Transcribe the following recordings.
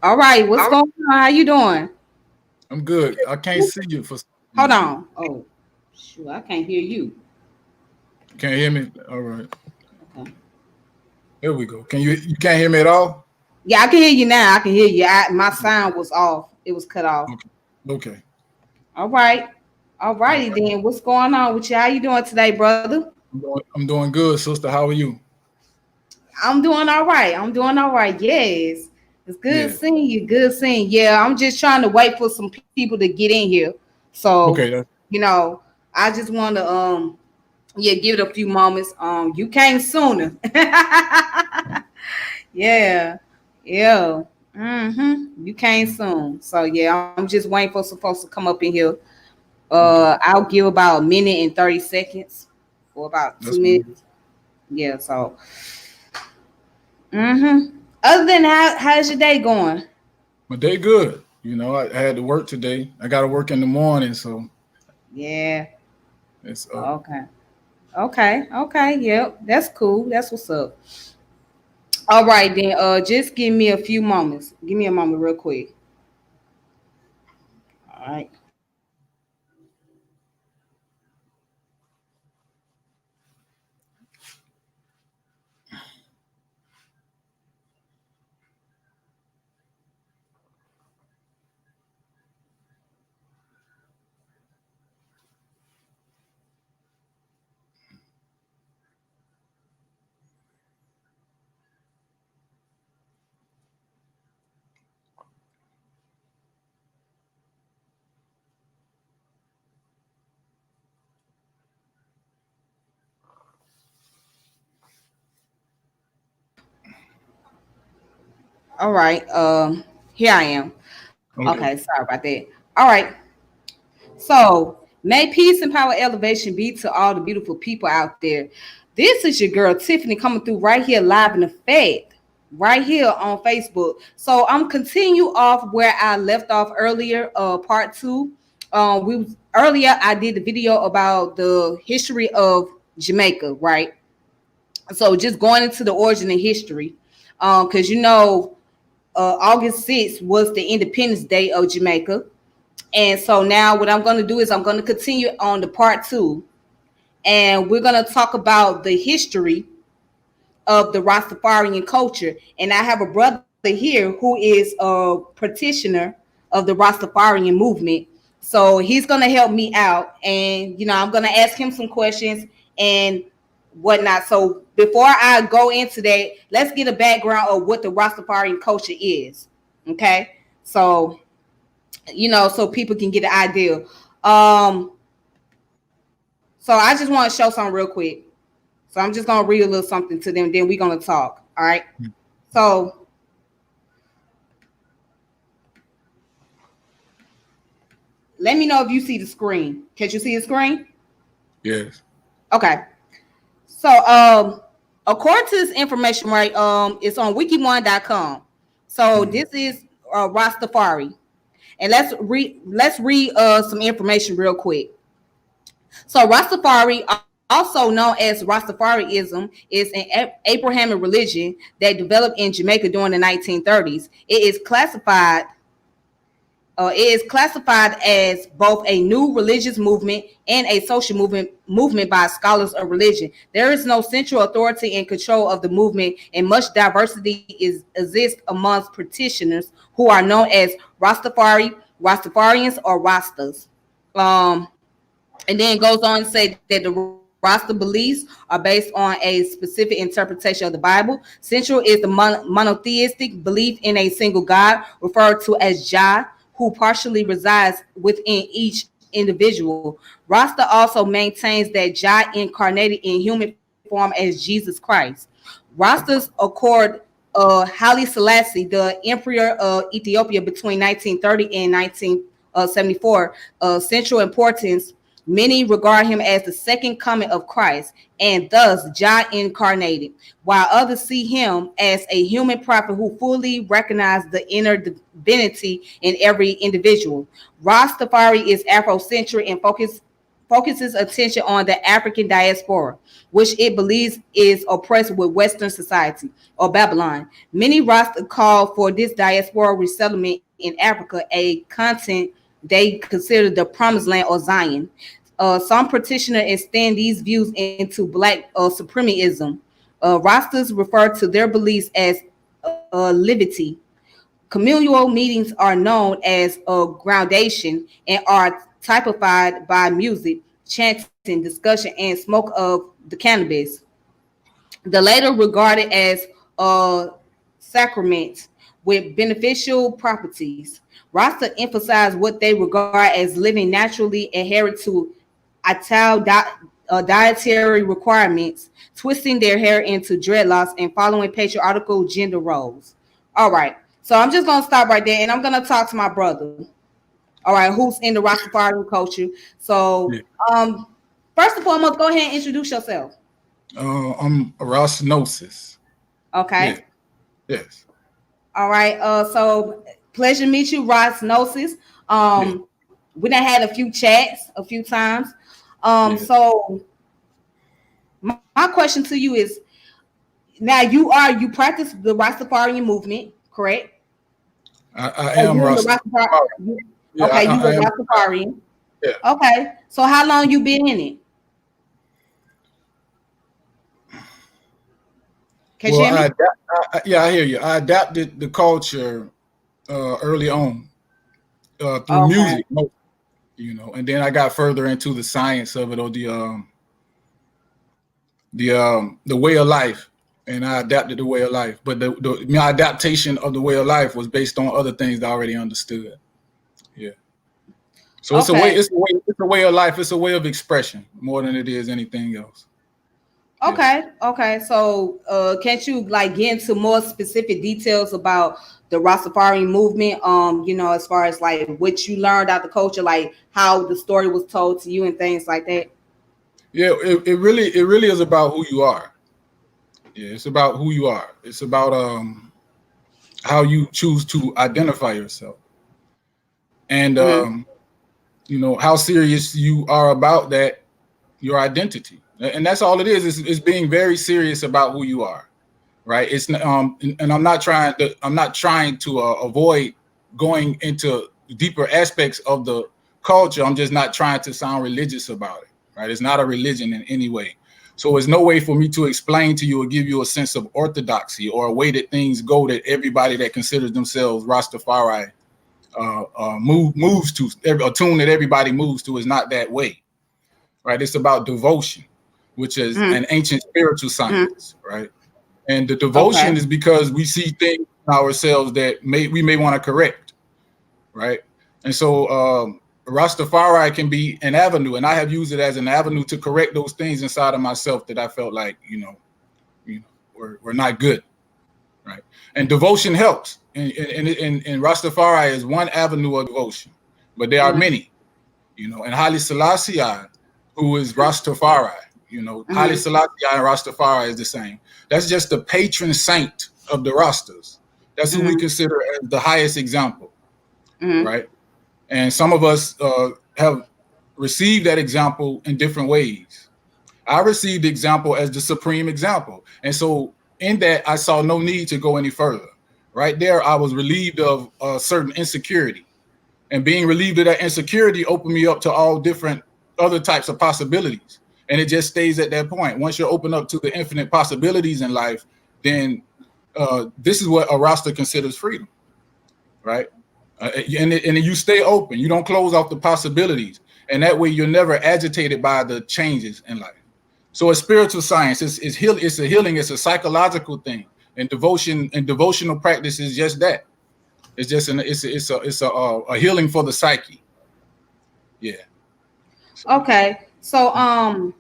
All right, what's going on? How you doing? I'm good. I can't see you for some Hold reason. on. Oh, shoot, I can't hear you. Can't hear me? All right. Okay. Here we go. You can't hear me at all? Yeah, I can hear you now. I can hear you. My sound was off. It was cut off. Okay. Okay. All right. All All righty right. then. What's going on with you? How you doing today, brother? I'm doing good, sister. How are you? I'm doing all right. I'm doing all right. Yes. It's good Yeah. seeing you. Good seeing you. Yeah, I'm just trying to wait for some people to get in here. So, Okay. you know, I just want to yeah, give it a few moments. You came sooner. Yeah. Yeah. You came soon. So yeah, I'm just waiting for some folks to come up in here. Okay. I'll give about a minute and 30 seconds for about two That's fine. minutes. Yeah, so mm-hmm. Other than how's your day going? My day good. I had to work today. I got to work in the morning, so Yeah. it's Okay. Okay. Yep. That's cool. That's what's up. All right then. Just give me a few moments. Give me a moment real quick. All right. All right. Here I am. Okay, okay. sorry about that. All right. So, may peace and power elevation be to all the beautiful people out there. This is your girl Tiffany coming through right here live in effect, right here on Facebook. So I'm continue off where I left off earlier, part two. We was earlier I did the video about the history of Jamaica, right? So just going into the origin of history, because August 6th was the Independence Day of Jamaica. And so now what I'm going to do is I'm going to continue on the part two, and we're going to talk about the history of the Rastafarian culture. And I have a brother here who is a practitioner of the Rastafarian movement. So he's going to help me out, and I'm going to ask him some questions and whatnot. So before I go into that, let's get a background of what the Rastafarian culture is. Okay, so so people can get an idea. So I just want to show something real quick. So I'm just gonna read a little something to them, then we're gonna talk. All right. So let me know if you see the screen. Can you see the screen? Yes. Okay. So according to this information, right, it's on wiki1.com. So Mhm. this is Rastafari. And let's read some information real quick. So Rastafari, also known as Rastafarianism, is an Abrahamic religion that developed in Jamaica during the 1930s. It is classified as both a new religious movement and a social movement by scholars of religion. There is no central authority and control of the movement, and much diversity exists amongst practitioners who are known as Rastafarians, or Rastas. Um, and then it goes on to say that the Rasta beliefs are based on a specific interpretation of the Bible. Central is the monotheistic belief in a single God, referred to as Jah, who partially resides within each individual. Rasta also maintains that Jah incarnated in human form as Jesus Christ. Rastas accord Haile Selassie, the emperor of Ethiopia between 1930 and 1974, central importance. Many regard him as the second coming of Christ, and thus Jah incarnated, while others see him as a human prophet who fully recognizes the inner divinity in every individual. Rastafari is Afrocentric and focuses attention on the African diaspora, which it believes is oppressed with Western society or Babylon. Many Rasta call for this diaspora resettlement in Africa, a continent they consider the promised land or Zion. Some practitioners extend these views into black supremacism. Rastas refer to their beliefs as livity. Communal meetings are known as a groundation and are typified by music, chanting, discussion, and smoke of the cannabis. The latter regarded as a sacrament with beneficial properties. Rasta emphasize what they regard as living naturally, adherent to Ital dietary requirements, twisting their hair into dreadlocks, and following patriarchal gender roles. All right. So I'm just gonna stop right there, and I'm gonna talk to my brother. All right, who's in the Rastafarian culture? So, Yeah. first and foremost, go ahead and introduce yourself. I'm a Rastanosis. Yeah. Okay. Yes. All right. So pleasure to meet you, Rosnosis. Yeah. We done had a few chats a few times. Yeah. So my question to you is now you practice the Rastafarian movement, correct? I Or am you in the Rastafari. Yeah. okay, you I were am. Rastafarian. Yeah. Okay. So how long you been in it? Can you Well, hear me? yeah, I hear you. I adapted the culture early on through Okay. music, and then I got further into the science of it, or the way of life, and I adapted the way of life. But my adaptation of the way of life was based on other things that I already understood. Yeah. So it's a way. Okay. It's a way of life. It's a way of expression more than it is anything else. Yeah. Okay. So, can't you like get into more specific details about the Rastafarian movement? As far as like what you learned out the culture, like how the story was told to you and things like that. Yeah. It really is about who you are. Yeah. It's about who you are. It's about how you choose to identify yourself, and Mm-hmm. how serious you are about that, your identity. And that's all it is. Is being very serious about who you are, right? And I'm not trying to avoid going into deeper aspects of the culture. I'm just not trying to sound religious about it, right? It's not a religion in any way. So there's no way for me to explain to you or give you a sense of orthodoxy or a way that things go that everybody that considers themselves Rastafari moves to. A tune that everybody moves to is not that way, right? It's about devotion, which is Mm-hmm. an ancient spiritual Mm-hmm. science, right? And the devotion Okay. is because we see things in ourselves that we may want to correct, right? And so Rastafari can be an avenue, and I have used it as an avenue to correct those things inside of myself that I felt like were not good, right? And devotion helps, and Rastafari is one avenue of devotion, but there are Mm-hmm. many, and Haile Selassie, who is Rastafari, Haile Mm-hmm. Selassie and Rastafari is the same. That's just the patron saint of the Rastas. That's who we Mm-hmm. consider as the highest example, Mm-hmm. right? And some of us have received that example in different ways. I received the example as the supreme example. And so in that, I saw no need to go any further. Right there, I was relieved of a certain insecurity. And being relieved of that insecurity opened me up to all different other types of possibilities. And it just stays at that point. Once you're open up to the infinite possibilities in life, then this is what a Rasta considers freedom, right? And you stay open. You don't close off the possibilities. And that way you're never agitated by the changes in life. So it's spiritual science. It's a healing. It's a psychological thing. And devotion and devotional practice is just that. It's just a healing for the psyche. Yeah. Okay. So, I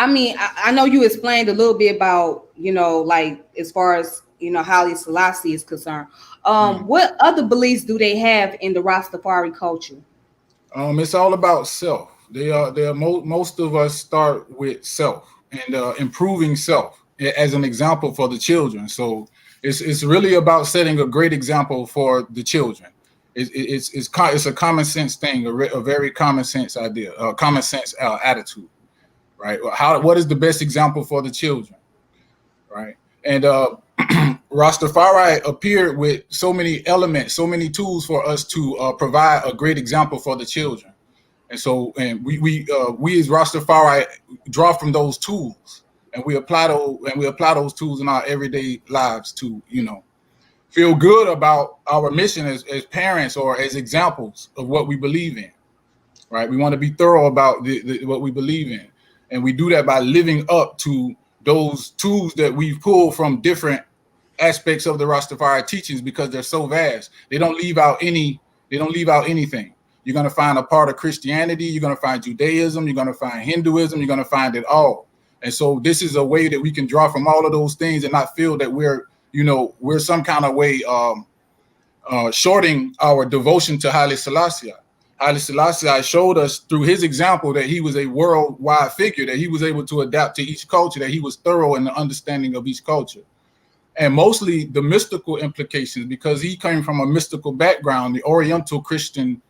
mean, I know you explained a little bit about, like as far as Haile Selassie is concerned. Mm. What other beliefs do they have in the Rastafari culture? It's all about self. Most of us start with self and improving self as an example for the children. So it's really about setting a great example for the children. It's a common sense thing, a very common sense idea, a common sense attitude, right? What is the best example for the children, right? And Rastafari appeared with so many elements, so many tools for us to provide a great example for the children. And so, and we as Rastafari draw from those tools, and we apply those tools in our everyday lives to, feel good about our mission as parents or as examples of what we believe in, right? We want to be thorough about what we believe in, and we do that by living up to those tools that we've pulled from different aspects of the Rastafari teachings, because they're so vast. They don't leave out anything. You're going to find a part of Christianity. You're going to find Judaism. You're going to find Hinduism. You're going to find it all. And so this is a way that we can draw from all of those things and not feel that we're some kind of way shorting our devotion to Haile Selassie. Haile Selassie showed us through his example that he was a worldwide figure, that he was able to adapt to each culture, that he was thorough in the understanding of each culture. And mostly the mystical implications, because he came from a mystical background, the Oriental Christian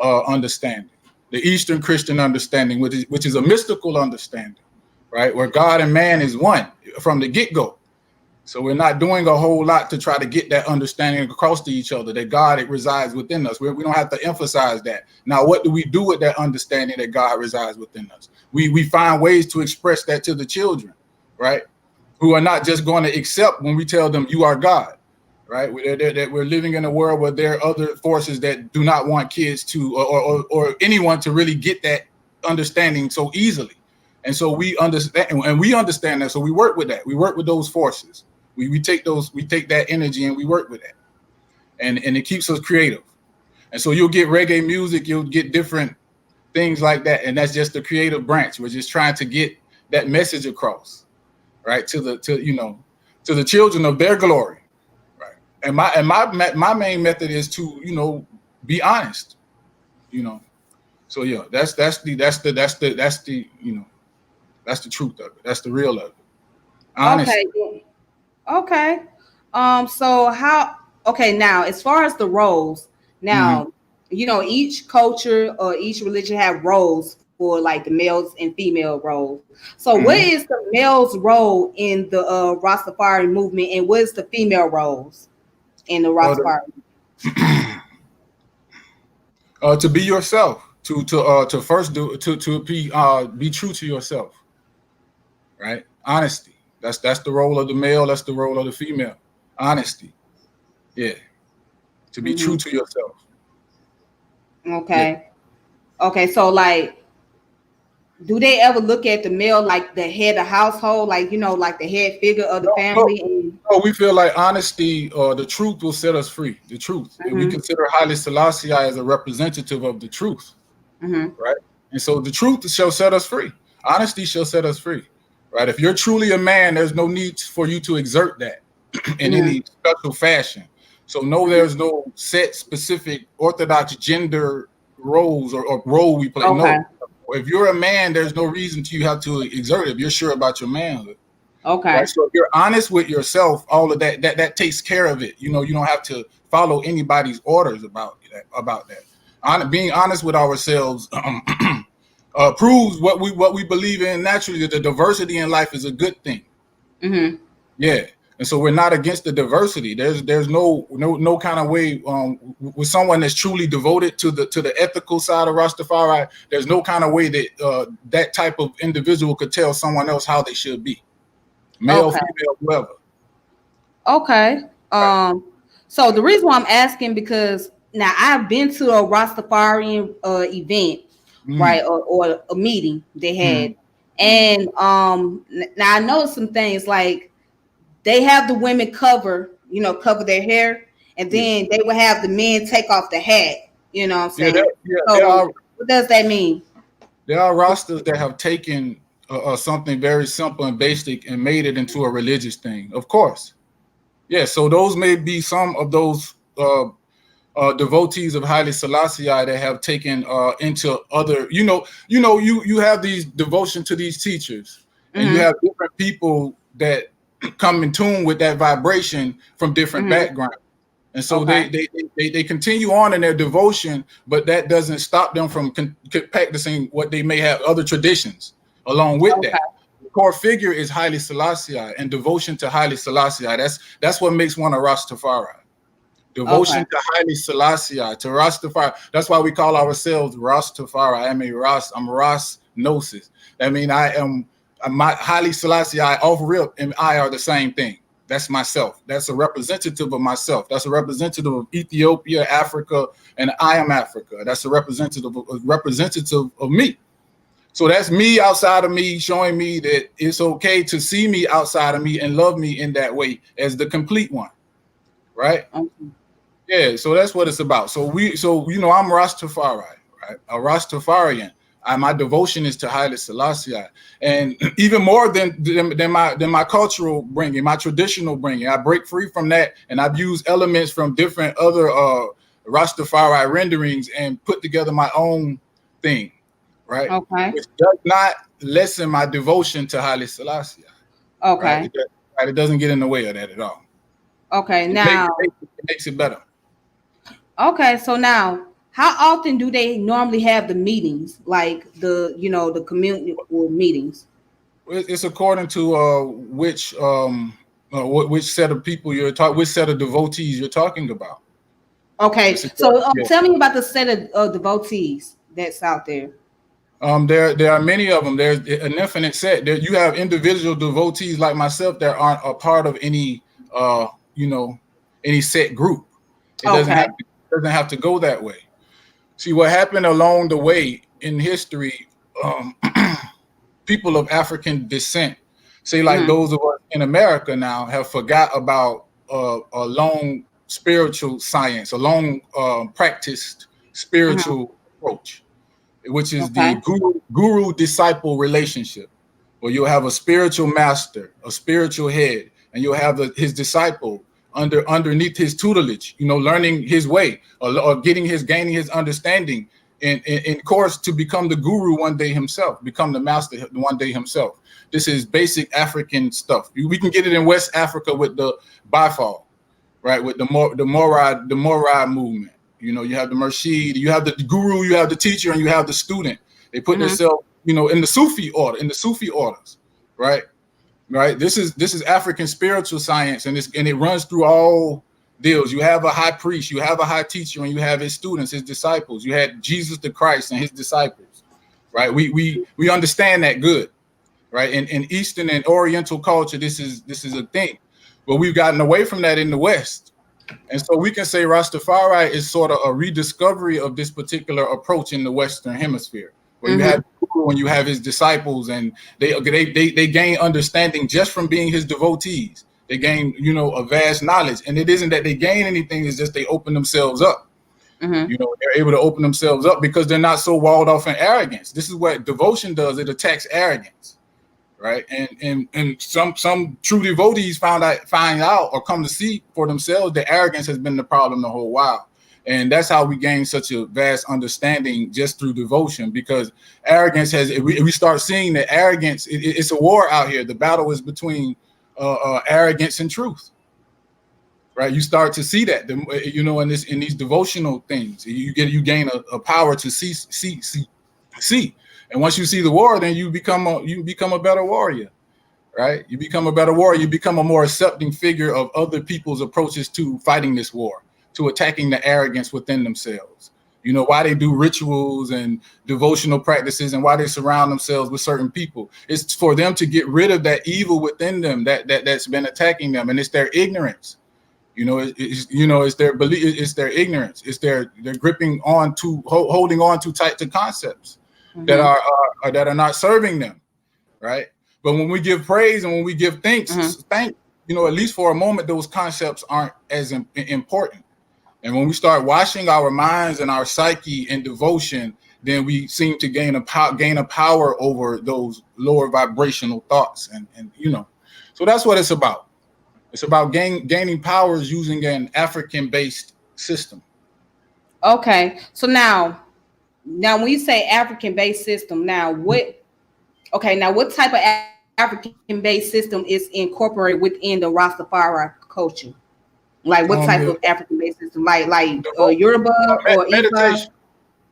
understanding, the Eastern Christian understanding, which is a mystical understanding, right? Where God and man is one from the get-go. So we're not doing a whole lot to try to get that understanding across to each other, that God resides within us. We don't have to emphasize that. Now, what do we do with that understanding that God resides within us? We find ways to express that to the children, right? Who are not just going to accept when we tell them you are God, right? That we're living in a world where there are other forces that do not want kids to, or anyone to really get that understanding so easily. And so we understand that. So we work with that. We work with those forces. We take that energy and we work with that. And it keeps us creative. And so you'll get reggae music, you'll get different things like that. And that's just the creative branch. We're just trying to get that message across, right? To the children of their glory. Right. And my main method is to, be honest, So yeah, that's the truth of it. That's the real of it. Honesty. Okay. Now as far as the roles, now, each culture or each religion have roles for like the males and female roles. So what is the male's role in the Rastafari movement, and what is the female roles in the Rastafari? To be yourself, to first be true to yourself, right? Honesty. That's the role of the male. That's the role of the female. Honesty. Yeah. To be true to yourself. Okay. Yeah. Okay. So like, do they ever look at the male like the head of household, like, like the head figure of the family? No, we feel like honesty or the truth will set us free. The truth. And we consider Haile Selassie as a representative of the truth. Right. And so the truth shall set us free. Honesty shall set us free. Right. If you're truly a man, there's no need for you to exert that in any special fashion. So no, there's no set specific orthodox gender roles or role we play. Okay. No. If you're a man, there's no reason you have to exert it if you're sure about your manhood. Okay. Right? So if you're honest with yourself, all of that takes care of it. You don't have to follow anybody's orders about that. Being honest with ourselves proves what we believe in naturally, that the diversity in life is a good thing. Yeah. And so we're not against the diversity. There's no kind of way with someone that's truly devoted to the ethical side of Rastafari. There's no kind of way that that type of individual could tell someone else how they should be, male, female, whoever. Okay. So the reason why I'm asking, because now I've been to a Rastafarian event, right, or a meeting they had, and now I know some things like, they have the women cover their hair, and then they will have the men take off the hat. You know what I'm saying? What does that mean? There are rosters that have taken something very simple and basic and made it into a religious thing. Of course. Yeah, so those may be some of those devotees of Haile Selassie that have taken into other, you have these devotion to these teachers, and you have different people that come in tune with that vibration from different backgrounds. And so Okay. they continue on in their devotion, but that doesn't stop them from practicing what they may have other traditions along with Okay. that. The core figure is Haile Selassie and devotion to Haile Selassie. That's what makes one a Rastafari. Okay. Devotion to Haile Selassie, to Rastafari. That's why we call ourselves Rastafari. I am a Ras. I'm Ras Gnosis. I mean, I am my Haile Selassie. I off rip and I are the same thing. That's myself. That's a representative of myself. That's a representative of Ethiopia, Africa, and I am Africa. That's a representative of me. So that's me outside of me, showing me that it's okay to see me outside of me and love me in that way as the complete one, right? Okay. Yeah, so that's what it's about. So you know, I'm Rastafari, right? A Rastafarian. My devotion is to Haile Selassie, and even more than my cultural bringing, my traditional bringing. I break free from that, and I've used elements from different other Rastafari renderings and put together my own thing, right? Okay. Which does not lessen my devotion to Haile Selassie, right? Okay. It doesn't get in the way of that at all. Okay. It makes, Now, it makes it better. okay. So now, how often do they normally have the meetings, like the community or meetings? It's according to which set of people you're talking, which set of devotees you're talking about. Okay. It's So yeah. tell me about the set of devotees that's out there. There are many of them. There's an infinite set. There you have individual devotees like myself that aren't a part of any you know any set group. It Okay. doesn't have to go that way. See what happened along the way in history. Um, People of African descent, say like Mm-hmm. those of us in America now, have forgot about a long spiritual science, a long practiced Mm-hmm. spiritual approach, which is the Okay. guru disciple relationship, where you'll have a spiritual master, a spiritual head, and you'll have his disciple underneath his tutelage, learning his way, or gaining his understanding in course to become the guru one day himself, become the master one day himself. This is basic African stuff. We can get it in West Africa with the Bifal, right? With the Morad movement. You have the Murshid, you have the guru, you have the teacher, and you have the student. They put Mm-hmm. themselves, in the Sufi order, in the Sufi orders, right? Right. This is African spiritual science, and it runs through all deals. You have a high priest, you have a high teacher, and you have his students, his disciples. You had Jesus the Christ and his disciples, right? We understand that good, right? In Eastern and Oriental culture, this is a thing, but we've gotten away from that in the West. And so we can say Rastafari is sort of a rediscovery of this particular approach in the Western Hemisphere, where you Mm-hmm. have when you have his disciples, and they gain understanding just from being his devotees. They gain a vast knowledge, and it isn't that they gain anything; it's just they open themselves up. Mm-hmm. They're able to open themselves up because they're not so walled off in arrogance. This is what devotion does; it attacks arrogance. Right, and some true devotees find out or come to see for themselves that arrogance has been the problem the whole while, and that's how we gain such a vast understanding just through devotion. Because arrogance we start seeing that arrogance, it's a war out here. The battle is between arrogance and truth. Right, you start to see that in these devotional things, you gain a power to see. And once you see the war, then you become a better warrior, right? You become a better warrior. You become a more accepting figure of other people's approaches to fighting this war, to attacking the arrogance within themselves. Why they do rituals and devotional practices and why they surround themselves with certain people. It's for them to get rid of that evil within them that's been attacking them, and it's their ignorance. It's their belief, it's their ignorance, they're gripping on to holding on too tight to concepts that Mm-hmm. are not serving them, right? But when we give praise and when we give thanks, Mm-hmm. at least for a moment, those concepts aren't as important. And when we start washing our minds and our psyche in devotion, then we seem to gain a power over those lower vibrational thoughts, and so that's what it's about. It's about gaining powers using an African-based system. Okay. So now when you say African-based system, now what? Okay. Now what type of African-based system is incorporated within the Rastafari culture? Like what type The, of African based system? Like the most, Yoruba or Ifa?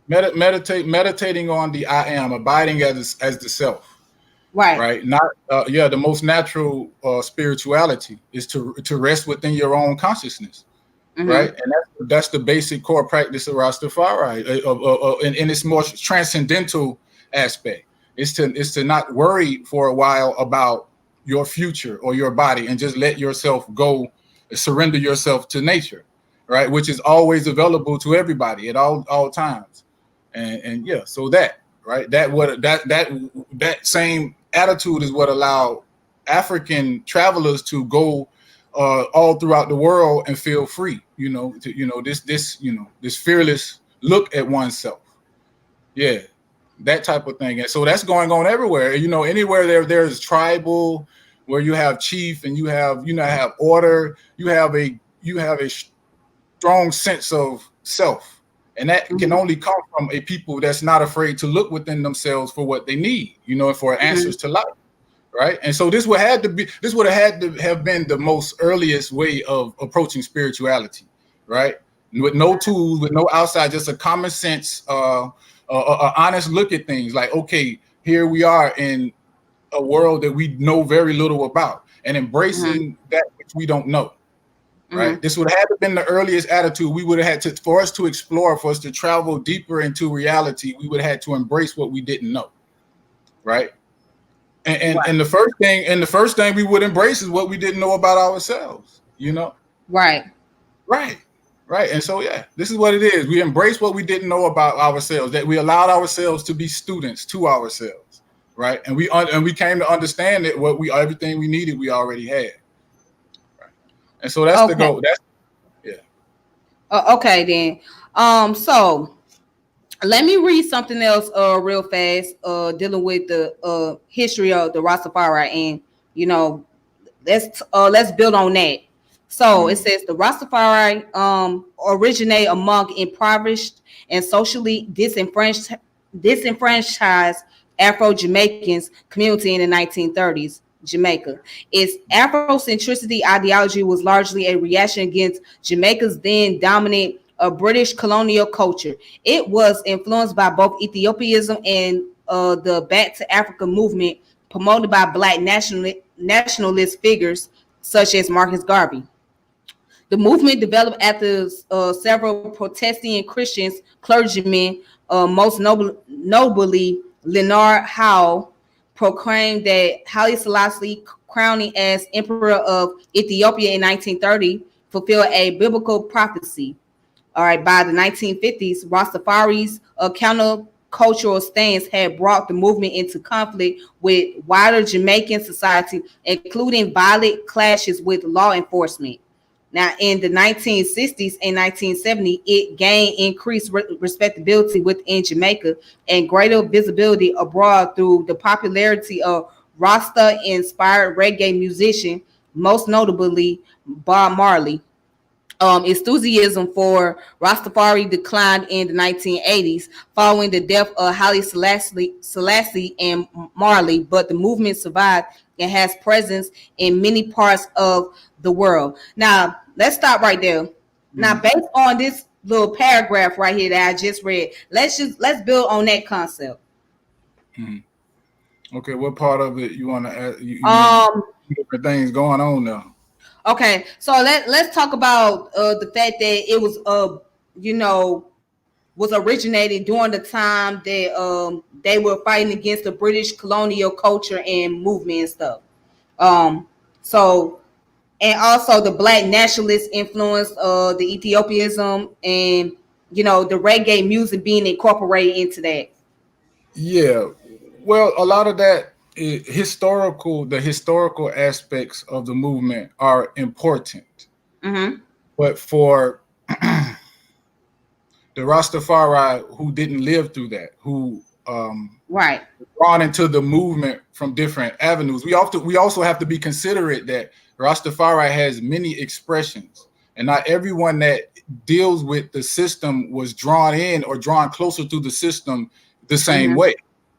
meditation, meditating on the I am, abiding as the self, Right. right? Not yeah, the most natural spirituality is to rest within your own consciousness, right? Mm-hmm. And that's the basic core practice of Rastafari, in its more transcendental aspect. Is to not worry for a while about your future or your body and just let yourself go, surrender yourself to nature, right? Which is always available to everybody at all times, and yeah, so that right that same attitude is what allowed African travelers to go all throughout the world and feel free. This fearless look at oneself. Yeah, that type of thing. And so that's going on everywhere. Anywhere there's tribal, where you have chief and you have order, you have a strong sense of self. And that can Mm-hmm. only come from a people that's not afraid to look within themselves for what they need, and for Mm-hmm. answers to life. Right. And so this would have had to have been the most earliest way of approaching spirituality, right? With no tools, with no outside, just a common sense, honest look at things. Like, okay, here we are in a world that we know very little about, and Mm-hmm. embracing that which we don't know. Right. Mm-hmm. This would have been the earliest attitude. We would have had to, for us to explore, for us to travel deeper into reality, we would have had to embrace what we didn't know. Right. And the first thing we would embrace is what we didn't know about ourselves. Right. Right. Right. And so yeah, this is what it is. We embrace what we didn't know about ourselves, that we allowed ourselves to be students to ourselves. Right. And we came to understand that everything we needed we already had. Right. And so that's the Okay. goal. That's yeah. Okay then. So let me read something else real fast dealing with the history of the Rastafari, and you know let's build on that. So it Mm, says the Rastafari originate among impoverished and socially disenfranchised Afro Jamaicans community in the 1930s. Jamaica. Its Afrocentricity ideology was largely a reaction against Jamaica's then dominant British colonial culture. It was influenced by both Ethiopianism and the Back to Africa movement promoted by black nationalist figures such as Marcus Garvey. The movement developed after several Protestant Christians, clergymen, most notably Leonard Howe, proclaimed that Haile Selassie, crowning as Emperor of Ethiopia in 1930, fulfilled a biblical prophecy. All right, by the 1950s, Rastafari's countercultural stance had brought the movement into conflict with wider Jamaican society, including violent clashes with law enforcement. Now, in the 1960s and 1970s, it gained increased respectability within Jamaica and greater visibility abroad through the popularity of Rasta-inspired reggae musician, most notably Bob Marley. Enthusiasm for Rastafari declined in the 1980s following the death of Haile Selassie and Marley, but the movement survived and has presence in many parts of the world. Now, let's stop right there. Now, mm, based on this little paragraph right here that I just read, let's build on that concept. mm. Okay, what part of it you want to add? You Um, different things going on now. okay, so let's talk about the fact that it was you know was originated during the time that they were fighting against the British colonial culture and movement and stuff. Um, so and also the black nationalist influence, the Ethiopianism, and the reggae music being incorporated into that. Yeah, well, a lot of that the historical aspects of the movement are important, Mm-hmm. but for the Rastafari who didn't live through that, who Right. drawn into the movement from different avenues, we also have to be considerate that Rastafari has many expressions, and not everyone that deals with the system was drawn in or drawn closer to the system the same Mm-hmm. way.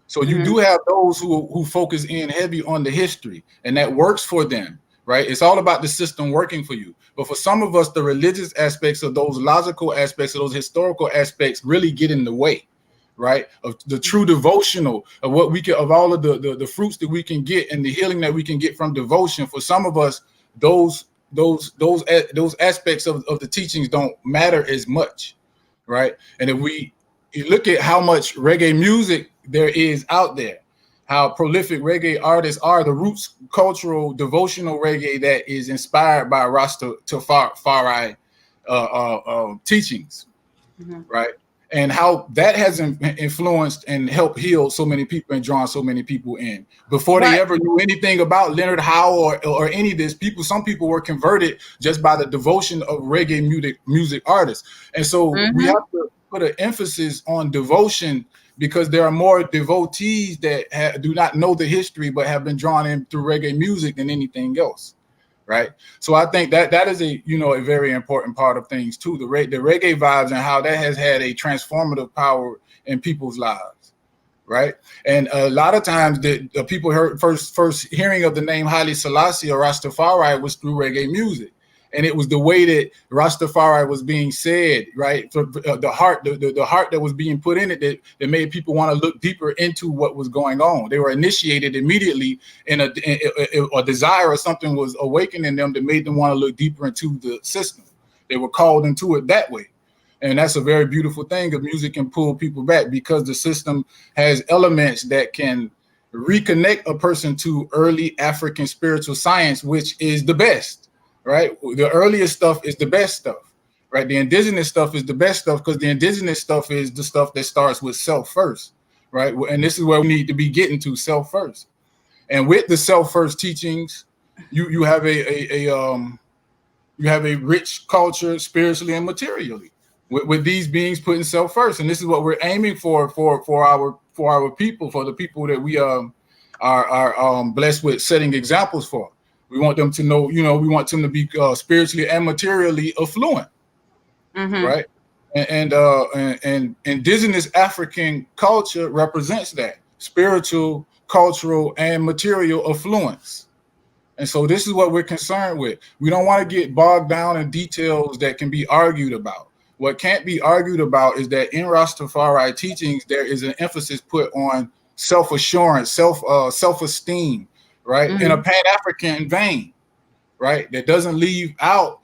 So you Mm-hmm. do have those who focus in heavy on the history, and that works for them. right? It's all about the system working for you. But for some of us, the religious aspects of those logical aspects of those historical aspects really get in the way, right? Of the true devotional, of what we can, of all of the fruits that we can get and the healing that we can get from devotion. For some of us, those aspects of the teachings don't matter as much, right? And if you look at how much reggae music there is out there, how prolific reggae artists are, the roots cultural devotional reggae that is inspired by Rastafari teachings, right? And how that has influenced and helped heal so many people and drawn so many people in. Before they ever knew anything about Leonard Howe or any of this, some people were converted just by the devotion of reggae music artists. And so we have to put an emphasis on devotion, because there are more devotees that do not know the history but have been drawn in through reggae music than anything else, right? So I think that is a very important part of things too, the reggae vibes and how that has had a transformative power in people's lives, right? And a lot of times the people heard first hearing of the name Haile Selassie or Rastafari was through reggae music. And it was the way that Rastafari was being said, right? The heart that was being put in it that made people want to look deeper into what was going on. They were initiated immediately in a desire or something was awakening them that made them want to look deeper into the system. They were called into it that way. And that's a very beautiful thing. Of music can pull people back, because the system has elements that can reconnect a person to early African spiritual science, which is the best. Right, the earliest stuff is the best stuff, right? The indigenous stuff is the best stuff, because the indigenous stuff is the stuff that starts with self first, right? And this is where we need to be getting to, self first. And with the self first teachings, you have a rich culture spiritually and materially with these beings putting self first. And this is what we're aiming for our people, for the people that we are blessed with setting examples for. We want them to know, we want them to be spiritually and materially affluent, right? And indigenous African culture represents that spiritual, cultural, and material affluence. And so this is what we're concerned with. We don't want to get bogged down in details that can be argued about. What can't be argued about is that in Rastafari teachings, there is an emphasis put on self-assurance, self-esteem, right? In a Pan-African vein, right? That doesn't leave out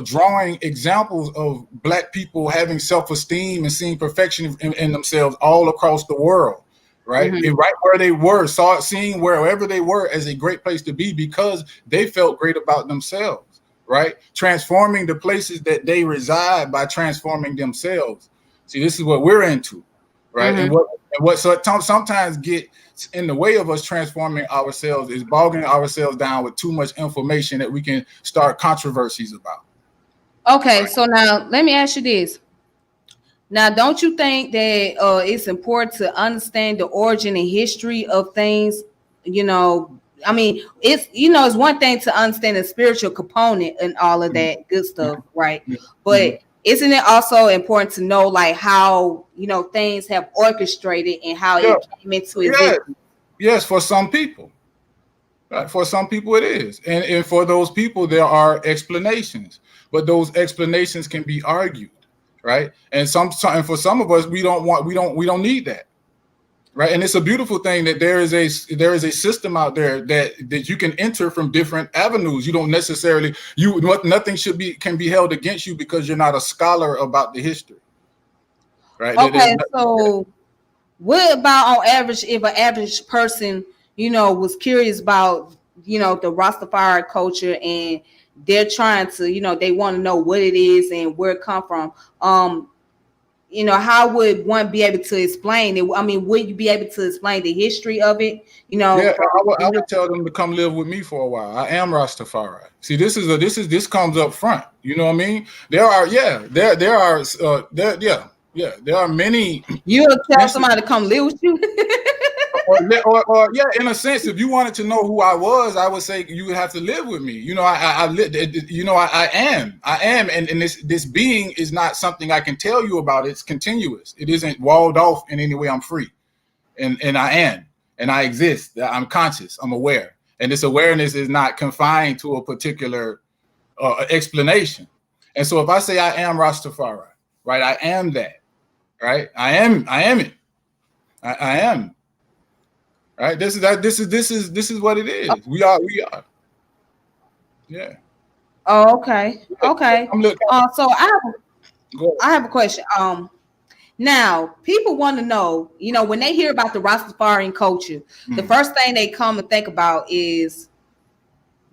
drawing examples of Black people having self-esteem and seeing perfection in themselves all across the world, right? And right where they were, seeing wherever they were as a great place to be, because they felt great about themselves, right? Transforming the places that they reside by transforming themselves. See, this is what we're into, right? And what sometimes get in the way of us transforming ourselves is bogging ourselves down with too much information that we can start controversies about. Okay, right. So now let me ask you this. Now, don't you think that it's important to understand the origin and history of things? I mean, it's one thing to understand the spiritual component and all of that good stuff, right? But isn't it also important to know, like, how things have orchestrated and how it came into existence? Yes, for some people. Right? For some people it is. And for those people there are explanations. But those explanations can be argued, right? And for some of us we don't need that. Right? And it's a beautiful thing that there is a system out there that you can enter from different avenues. You don't necessarily nothing can be held against you because you're not a scholar about the history. Right? Okay, so what about on average, if an average person, was curious about, the Rastafari culture and they're trying to, they want to know what it is and where it come from. How would one be able to explain it? I mean, would you be able to explain the history of it? I would tell them to come live with me for a while. I am Rastafari. See, this comes up front. You know what I mean? There are many. You'll tell somebody to come live with you. or in a sense, if you wanted to know who I was, I would say you would have to live with me. I am, and this being is not something I can tell you about. It's continuous. It isn't walled off in any way. I'm free, and I am, and I exist. I'm conscious. I'm aware, And this awareness is not confined to a particular explanation. And so if I say I am Rastafari, right, I am that, right? I am it. I am. Right? This is what it is. We are. Yeah. Oh, okay. Okay. I'm looking. So I have a question. Now people want to know, when they hear about the Rastafarian culture, the first thing they come and think about is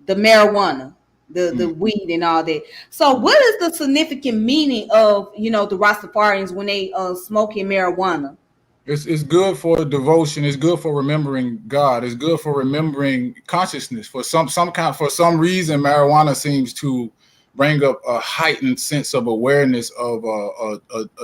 the marijuana, the weed and all that. So what is the significant meaning of, the Rastafarians when they smoking marijuana? It's good for devotion. It's good for remembering God. It's good for remembering consciousness. For some reason, marijuana seems to bring up a heightened sense of awareness of a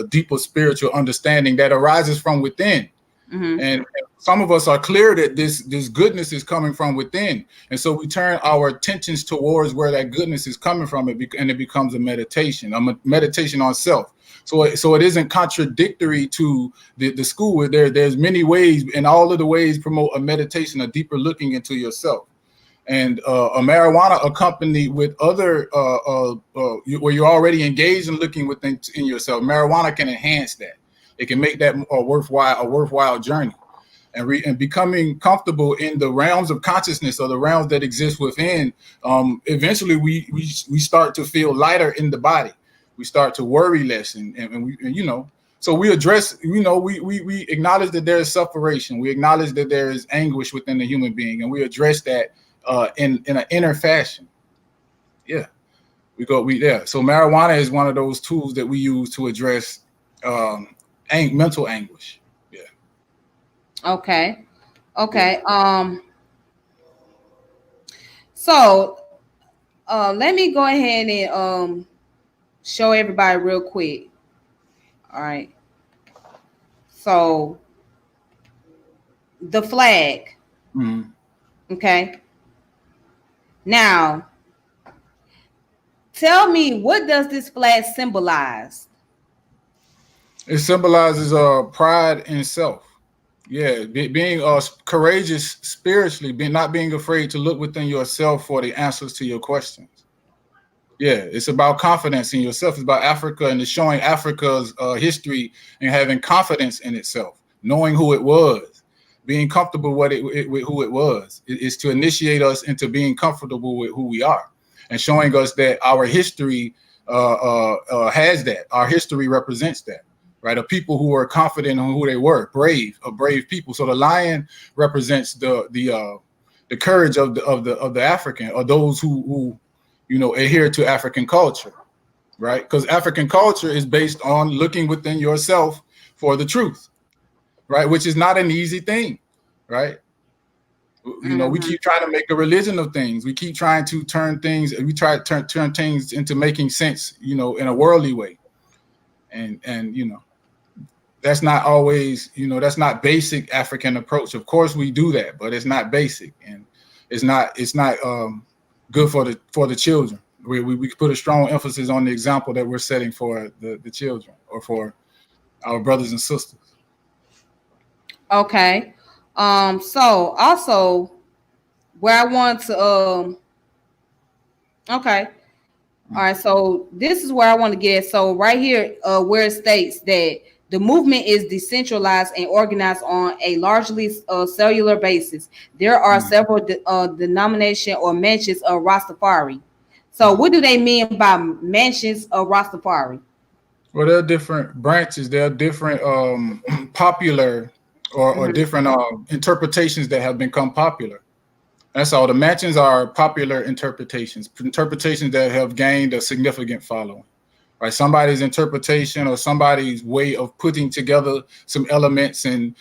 deeper spiritual understanding that arises from within. Mm-hmm. And some of us are clear that this goodness is coming from within, and so we turn our attentions towards where that goodness is coming from, and it becomes a meditation on self. So it isn't contradictory to the school. There's many ways, and all of the ways promote a meditation, a deeper looking into yourself. And a marijuana accompanied with other where you're already engaged in looking within in yourself, marijuana can enhance that. It can make that a worthwhile journey, and becoming comfortable in the realms of consciousness or the realms that exist within. Eventually, we start to feel lighter in the body. We start to worry less, and we So we address, we acknowledge that there is separation. We acknowledge that there is anguish within the human being, and we address that in an inner fashion. Yeah, So marijuana is one of those tools that we use to address mental anguish. Yeah. Okay. So let me go ahead and show everybody real quick. All right. So the flag. Mm-hmm. Okay. Now, tell me, what does this flag symbolize? It symbolizes pride in self. Yeah, being courageous spiritually, not being afraid to look within yourself for the answers to your questions. Yeah, it's about confidence in yourself. It's about Africa, and it's showing Africa's history and having confidence in itself, knowing who it was, being comfortable with who it was. It's to initiate us into being comfortable with who we are, and showing us that our history has that. Our history represents that. Right, of people who are confident on who they were, brave people. So the lion represents the courage of the African, or those who adhere to African culture, right? Because African culture is based on looking within yourself for the truth, right? Which is not an easy thing, right? We keep trying to make a religion of things. We keep trying to turn things. We try to turn things into making sense, in a worldly way, and that's not always, that's not basic African approach. Of course we do that, but it's not basic, and it's not good for the children. We put a strong emphasis on the example that we're setting for the children, or for our brothers and sisters. Okay. So also where I want to okay. All right, so this is where I want to get. So right here, where it states that the movement is decentralized and organized on a largely cellular basis. There are several denominations or mentions of Rastafari. So what do they mean by mentions of Rastafari? Well, there are different branches. There are different popular or different interpretations that have become popular. That's all. The mentions are popular interpretations that have gained a significant following. Right, somebody's interpretation or somebody's way of putting together some elements, and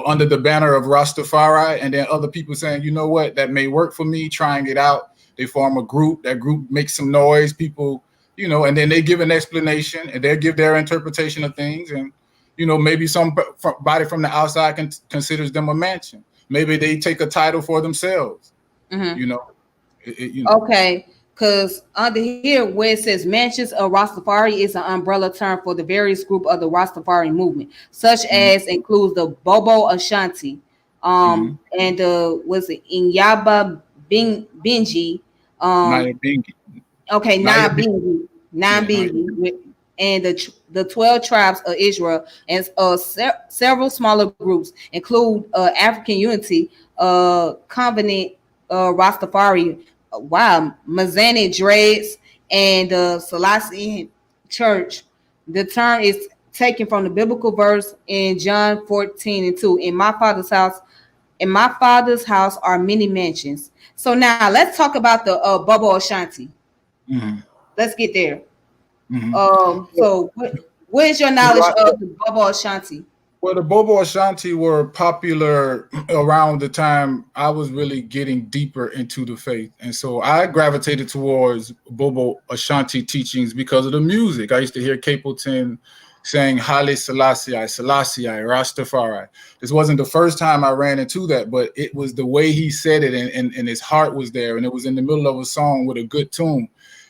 under the banner of Rastafari, and then other people saying, you know what, that may work for me, trying it out. They form a group. That group makes some noise. People, and then they give an explanation, and they give their interpretation of things, and maybe somebody from the outside considers them a mansion. Maybe they take a title for themselves. Okay. Because under here, where it says mentions of Rastafari, is an umbrella term for the various group of the Rastafari movement, such as includes the Bobo Ashanti, and was it Inyaba Benji. Naya Bingi. Okay, Naya nine Bingi. Benji, nine Yeah, Naya Benji, Bingi. and the 12 tribes of Israel, and several smaller groups include African Unity, Covenant, Rastafari, wow, Mazanic Dreads, and Selassie Church. The term is taken from the biblical verse in John 14:2. In my father's house are many mansions. So now let's talk about the Bubba Ashanti. Mhm. Let's get there. Mhm. So what is your You know, knowledge of the Bubba Ashanti? well, the Bobo Ashanti were popular around the time I was really getting deeper into the faith. And so I gravitated towards Bobo Ashanti teachings because of the music. I used to hear Capleton saying Haile Selassie, Selassie, Rastafari. This wasn't the first time I ran into that, but it was the way he said it, and his heart was there. And it was in the middle of a song with a good tune.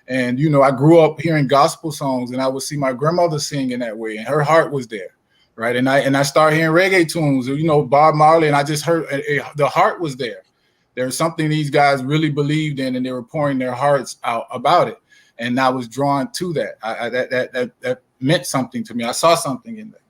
And, you know, I grew up hearing gospel songs, and I would see my grandmother sing in that way, and her heart was there. Right. And I started hearing reggae tunes, you know, Bob Marley, and I just heard the heart was there. There's something these guys really believed in, and they were pouring their hearts out about it. And I was drawn to that. That meant something to me. I saw something in that,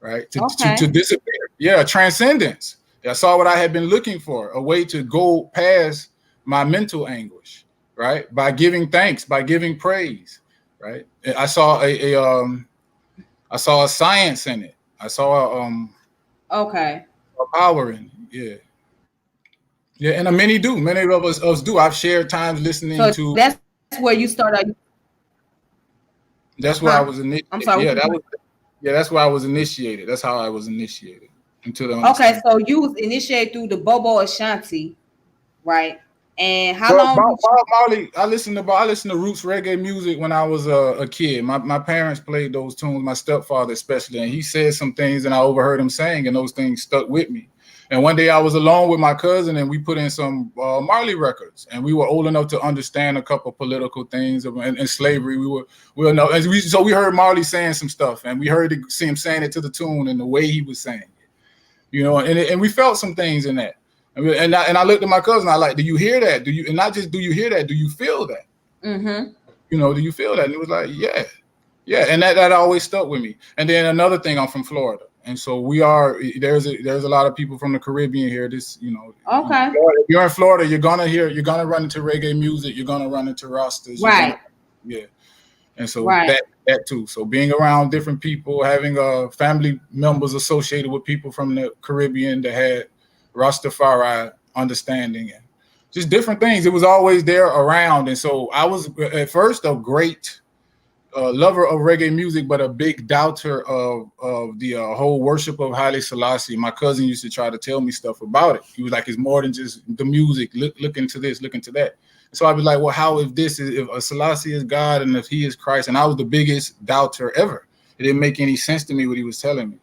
right? To Okay. disappear. Yeah, transcendence. I saw what I had been looking for, a way to go past my mental anguish, right? By giving thanks, by giving praise, right? I saw a science in it. I saw Okay. a power in it. Yeah. Yeah, and many do. Many of us do. I've shared times listening So to. that's where you started. That's where Huh? I was I'm initiated. sorry. What Yeah, you? that was. Yeah, that's where I was initiated. That's how I was initiated into the Okay. understanding. So you was initiated through the Bobo Ashanti, right? And how Well, long did you? Bob Marley, I listened to roots reggae music when I was a kid. My parents played those tunes, my stepfather especially, and he said some things, and I overheard him saying, and those things stuck with me. And one day I was alone with my cousin, and we put in some Marley records, and we were old enough to understand a couple political things and slavery. We were know, so we heard Marley saying some stuff, and we heard see him saying it to the tune and the way he was saying it, you know, and we felt some things in that. And I looked at my cousin. I like, do you hear that? Do you, and not just do you hear that? Do you feel that? Mm-hmm. You know, do you feel that? And it was like, yeah, yeah. And that always stuck with me. And then another thing, I'm from Florida, and so there's a lot of people from the Caribbean here. Okay. Florida, if you're in Florida, you're gonna run into reggae music. You're gonna run into rastas. Right. Yeah. And so Right. that too. So being around different people, having family members associated with people from the Caribbean that had Rastafari understanding and just different things. It was always there around. And so I was at first a great lover of reggae music, but a big doubter of the whole worship of Haile Selassie. My cousin used to try to tell me stuff about it. He was like, it's more than just the music. Look into this, look into that. So I'd be like, well, how if Selassie is God and if he is Christ? And I was the biggest doubter ever. It didn't make any sense to me what he was telling me.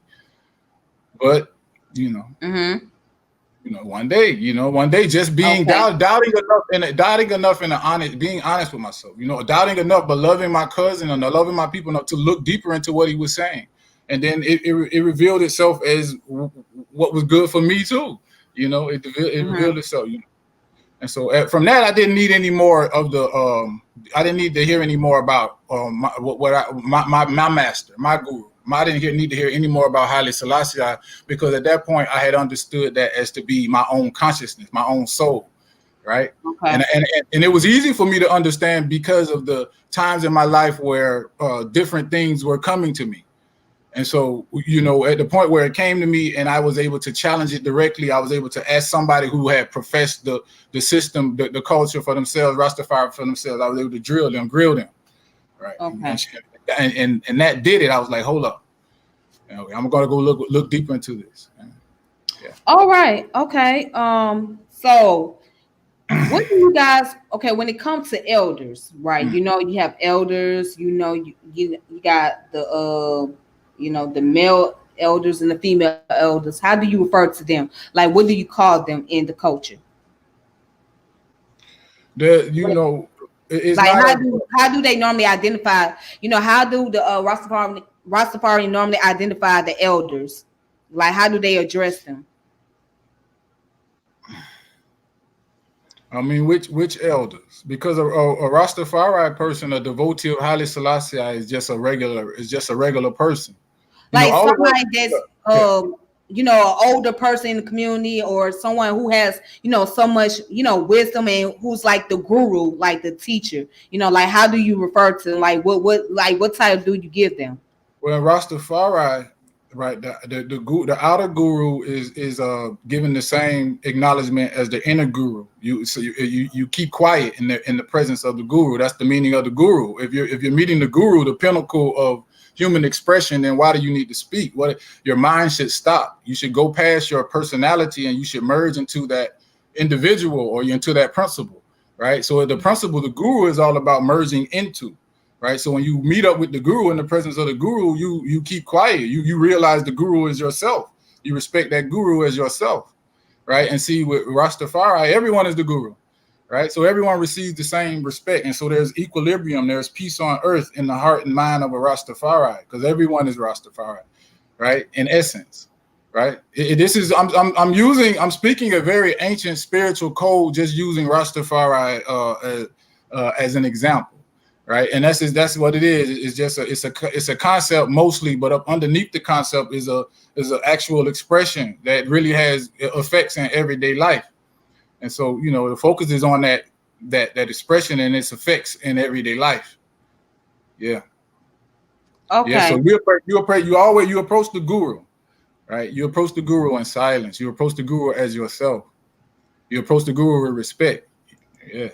But you know, Mm-hmm. one day, just being Okay. doubting enough and honest, being honest with myself, doubting enough, but loving my cousin and loving my people enough to look deeper into what he was saying, and then it revealed itself as what was good for me too. It Mm-hmm. revealed itself. And so from that, I didn't need any more of the. I didn't need to hear any more about my master, my guru. I didn't need to hear any more about Haile Selassie because at that point I had understood that as to be my own consciousness, my own soul, right? Okay. And it was easy for me to understand because of the times in my life where different things were coming to me. And so, at the point where it came to me and I was able to challenge it directly, I was able to ask somebody who had professed the system, the culture for themselves, Rastafari for themselves. I was able to grill them, right? Okay. And that did it. I was like, hold up, I'm gonna go look deeper into this. Yeah. All right. Okay. So what do you guys? Okay, when it comes to elders, right? Mm. You have elders. You got the male elders and the female elders. How do you refer to them? Like, what do you call them in the culture? It's Like, not a. how do they normally identify? How do the Rastafari normally identify the elders? Like, how do they address them? I mean, which elders? Because a Rastafari person, a devotee of Haile Selassie, is just a regular person. You know, Like all of us. somebody that's Yeah. an older person in the community, or someone who has so much wisdom, and who's like the guru, like the teacher. Like, how do you refer to them? Like, what title do you give them? Well, Rastafari, right? The outer guru is given the same acknowledgement as the inner guru. You keep quiet in the presence of the guru. That's the meaning of the guru. If you're meeting the guru, the pinnacle of human expression, then why do you need to speak? What your mind should stop. You should go past your personality and you should merge into that individual or into that principle, right? So the principle, the guru, is all about merging into. Right. So when you meet up with the guru in the presence of the guru, you keep quiet. You realize the guru is yourself. You respect that guru as yourself. Right. And see, with Rastafari, everyone is the guru. Right. So everyone receives the same respect. And so there's equilibrium. There's peace on earth in the heart and mind of a Rastafari, because everyone is Rastafari. Right. In essence. Right. This is I'm speaking a very ancient spiritual code, just using Rastafari as an example. Right, and that's what it is. It's just it's a concept mostly, but up underneath the concept is an actual expression that really has effects in everyday life. And so the focus is on that expression and its effects in everyday life. Yeah, yeah. Okay. So you approach the guru, right? You approach the guru in silence. You approach the guru as yourself. You approach the guru with respect. Yeah,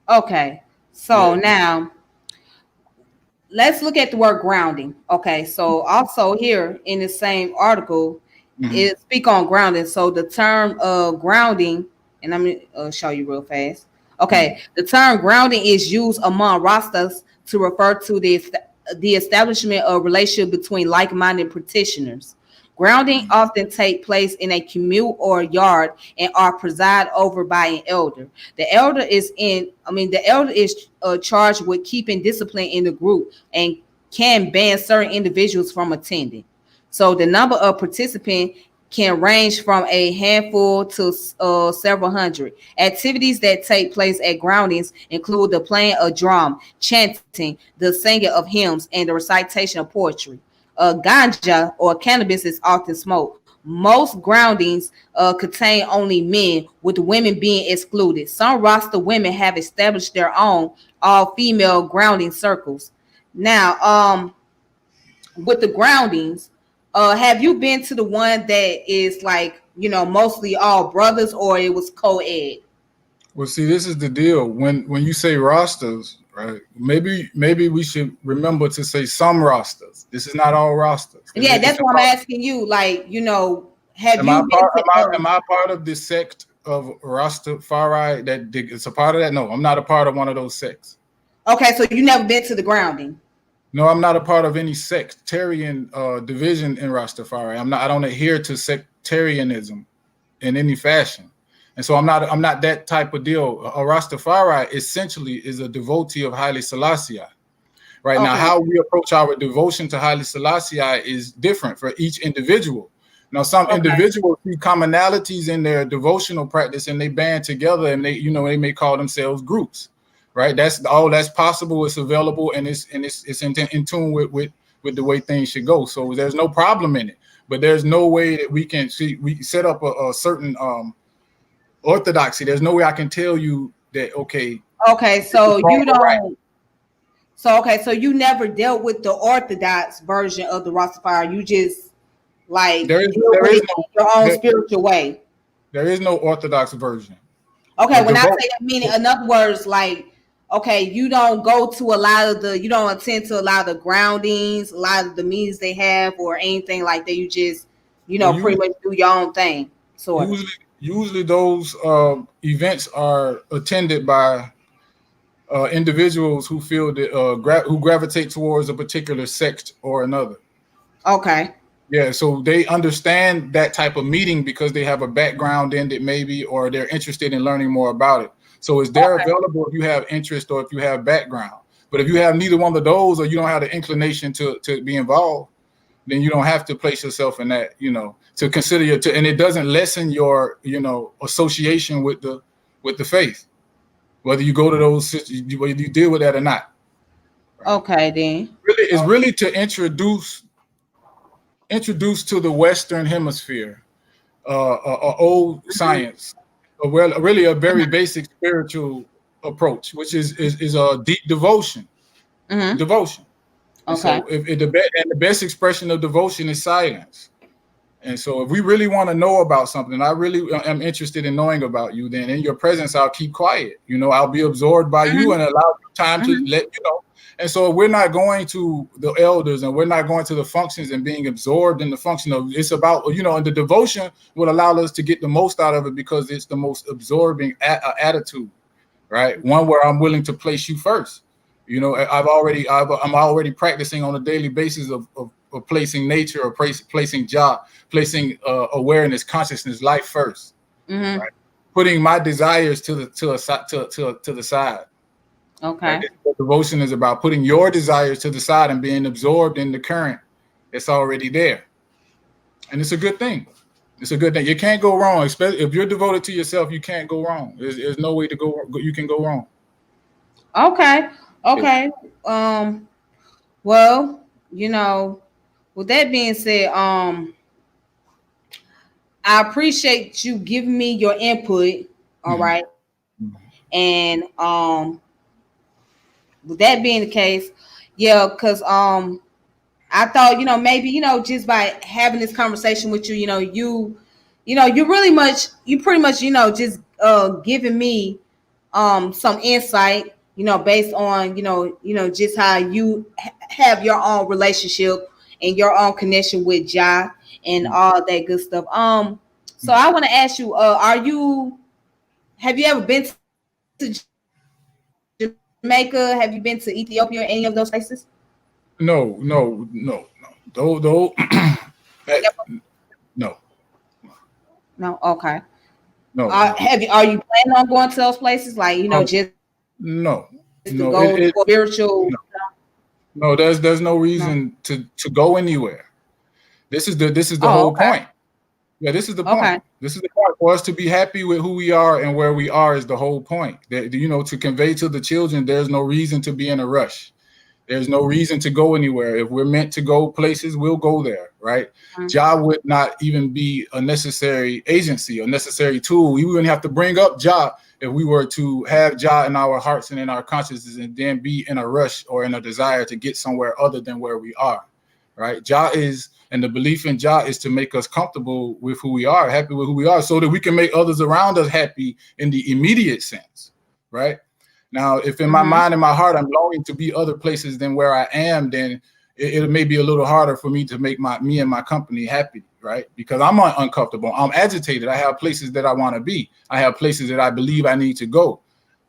Okay. So yeah. now let's look at the word grounding. Okay. So also here in the same article, Mm-hmm. it speak on grounding. So the term grounding, and I'm gonna show you real fast. Mm-hmm. Okay, the term grounding is used among Rastas to refer to the establishment of relationship between like-minded practitioners. Grounding Mm-hmm. often take place in a commune or yard and are presided over by an elder. The elder is charged with keeping discipline in the group and can ban certain individuals from attending. So the number of participants can range from a handful to several hundred. Activities that take place at groundings include the playing of drum, chanting, the singing of hymns, and the recitation of poetry. Ganja or cannabis is often smoked. Most groundings contain only men, with women being excluded. Some Rasta women have established their own all-female grounding circles. Now, with the groundings, have you been to the one that is like mostly all brothers, or it was co-ed? Well, see, this is the deal. When you say rosters, right? Maybe we should remember to say some rosters. This is not all rosters. Yeah, that's why I'm asking you. Like, have Am I you been part? to? Am I part of this sect of Rastafari that it's a part of that? No, I'm not a part of one of those sects. Okay, so you never been to the grounding. No, I'm not a part of any sectarian division in Rastafari. I'm not. I don't adhere to sectarianism in any fashion. And so I'm not that type of deal. A Rastafari essentially is a devotee of Haile Selassie. Right now, Okay. how we approach our devotion to Haile Selassie is different for each individual. Now, some Okay. individuals see commonalities in their devotional practice and they band together and they may call themselves groups. Right. That's all that's possible. It's available and it's in tune with the way things should go. So there's no problem in it. But there's no way that we set up a certain orthodoxy. There's no way I can tell you that, okay, Okay, this is so wrong you or right. don't. So you never dealt with the Orthodox version of the Rastafari. You just like There is deal there with is it no in your own there, spiritual way. there is no orthodox version. Okay, The when I devote say that, meaning, in other words, like, okay, you don't go to you don't attend to a lot of the groundings, a lot of the meetings they have, or anything like that. You just, well, pretty much do your own thing, sort of. usually those events are attended by individuals who feel that who gravitate towards a particular sect or another. Okay. Yeah, so they understand that type of meeting because they have a background in it, maybe, or they're interested in learning more about it. So it's there Okay. available if you have interest or if you have background. But if you have neither one of those or you don't have the inclination to be involved, then you don't have to place yourself in that, to consider and it doesn't lessen your, association with with the faith, whether you go to those, whether you deal with that or not. Right? Okay, then. Really, it's really to introduce to the Western Hemisphere old science, well, really a very basic spiritual approach, which is a deep devotion. Mm-hmm. Devotion. And Okay. so, if the best expression of devotion is silence. And so, if we really want to know about something, I really am interested in knowing about you, then in your presence, I'll keep quiet. I'll be absorbed by you Mm-hmm. and allow you time to Mm-hmm. let you know. And so, we're not going to the elders and we're not going to the functions and being absorbed in the function of it's about, and the devotion will allow us to get the most out of it because it's the most absorbing attitude, right? One where I'm willing to place you first. I'm already practicing on a daily basis of placing nature or placing job, placing awareness, consciousness, life first, Mm-hmm. right? Putting my desires to the side, right? Okay. What devotion is about putting your desires to the side and being absorbed in the current that's already there, and it's a good thing. It's a good thing. You can't go wrong, especially if you're devoted to yourself. You can't go wrong. There's no way to go. You can go wrong. Okay. Yeah. Okay. Well, with that being said, I appreciate you giving me your input. All Mhm. right. And with that being the case, yeah, because I thought, maybe, just by having this conversation with you, you pretty much, just giving me some insight, based on, just how you have your own relationship and your own connection with Jah and Mhm. all that good stuff. So I want to ask you, have you ever been to Jamaica? Have you been to Ethiopia, any of those places? No, no, no, no. Though, Yep. no, No, okay. no, no, Are you planning on going to those places? Like, um, just to go for no, no. spiritual? No, no. There's no No. reason to go anywhere. This is the Oh, whole okay. point. Yeah, this is the point. Okay. This is the point for us to be happy with who we are and where we are is the whole point. That to convey to the children, there's no reason to be in a rush. There's no reason to go anywhere. If we're meant to go places, we'll go there, right? Mhm. Job would not even be a necessary agency, a necessary tool. We wouldn't have to bring up job if we were to have job in our hearts and in our consciousness and then be in a rush or in a desire to get somewhere other than where we are, right? And the belief in Jah is to make us comfortable with who we are, happy with who we are, so that we can make others around us happy in the immediate sense, right? Now, if in my Mhm. mind and my heart I'm longing to be other places than where I am, then it may be a little harder for me to make me and my company happy, right? Because I'm uncomfortable, I'm agitated. I have places that I want to be. I have places that I believe I need to go.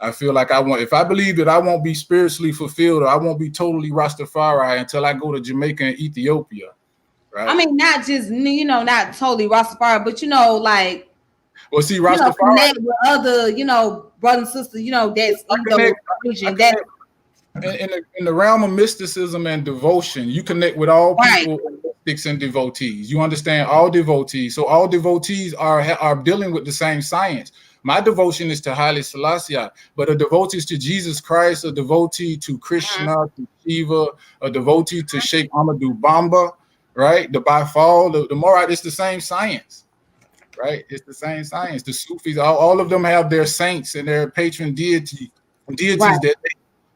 I feel like if I believe that I won't be spiritually fulfilled or I won't be totally Rastafari until I go to Jamaica and Ethiopia, I right? mean, not just not totally Rastafari, but like Well, see, Rastafari, connect with other brothers and sisters that's I in those connect, I region. That connect in the realm of mysticism and devotion. You connect with all right. people, mystics and devotees. You understand all devotees. So all devotees are dealing with the same science. My devotion is to Haile Selassie, but a devotee is to Jesus Christ, a devotee to Mhm. Krishna, to Shiva, a devotee to Sheikh Amadou Bamba, right? The Bifal, the Morat, it's the same science, right? It's the same science. The Sufis, all of them have their saints and their patron Right. deities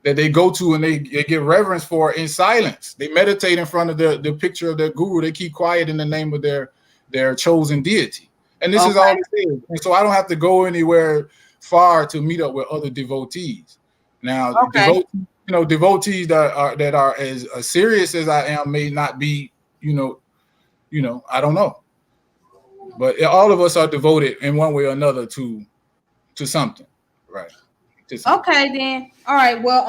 that they go to and they give reverence for in silence. They meditate in front of the picture of their guru. They keep quiet in the name of their chosen deity. And this is all Okay. it is. And so I don't have to go anywhere far to meet up with other devotees. Now, Okay. devotees that are as serious as I am may not be, I don't know. But all of us are devoted in one way or another to something, right? To something. Okay then. All right. Well,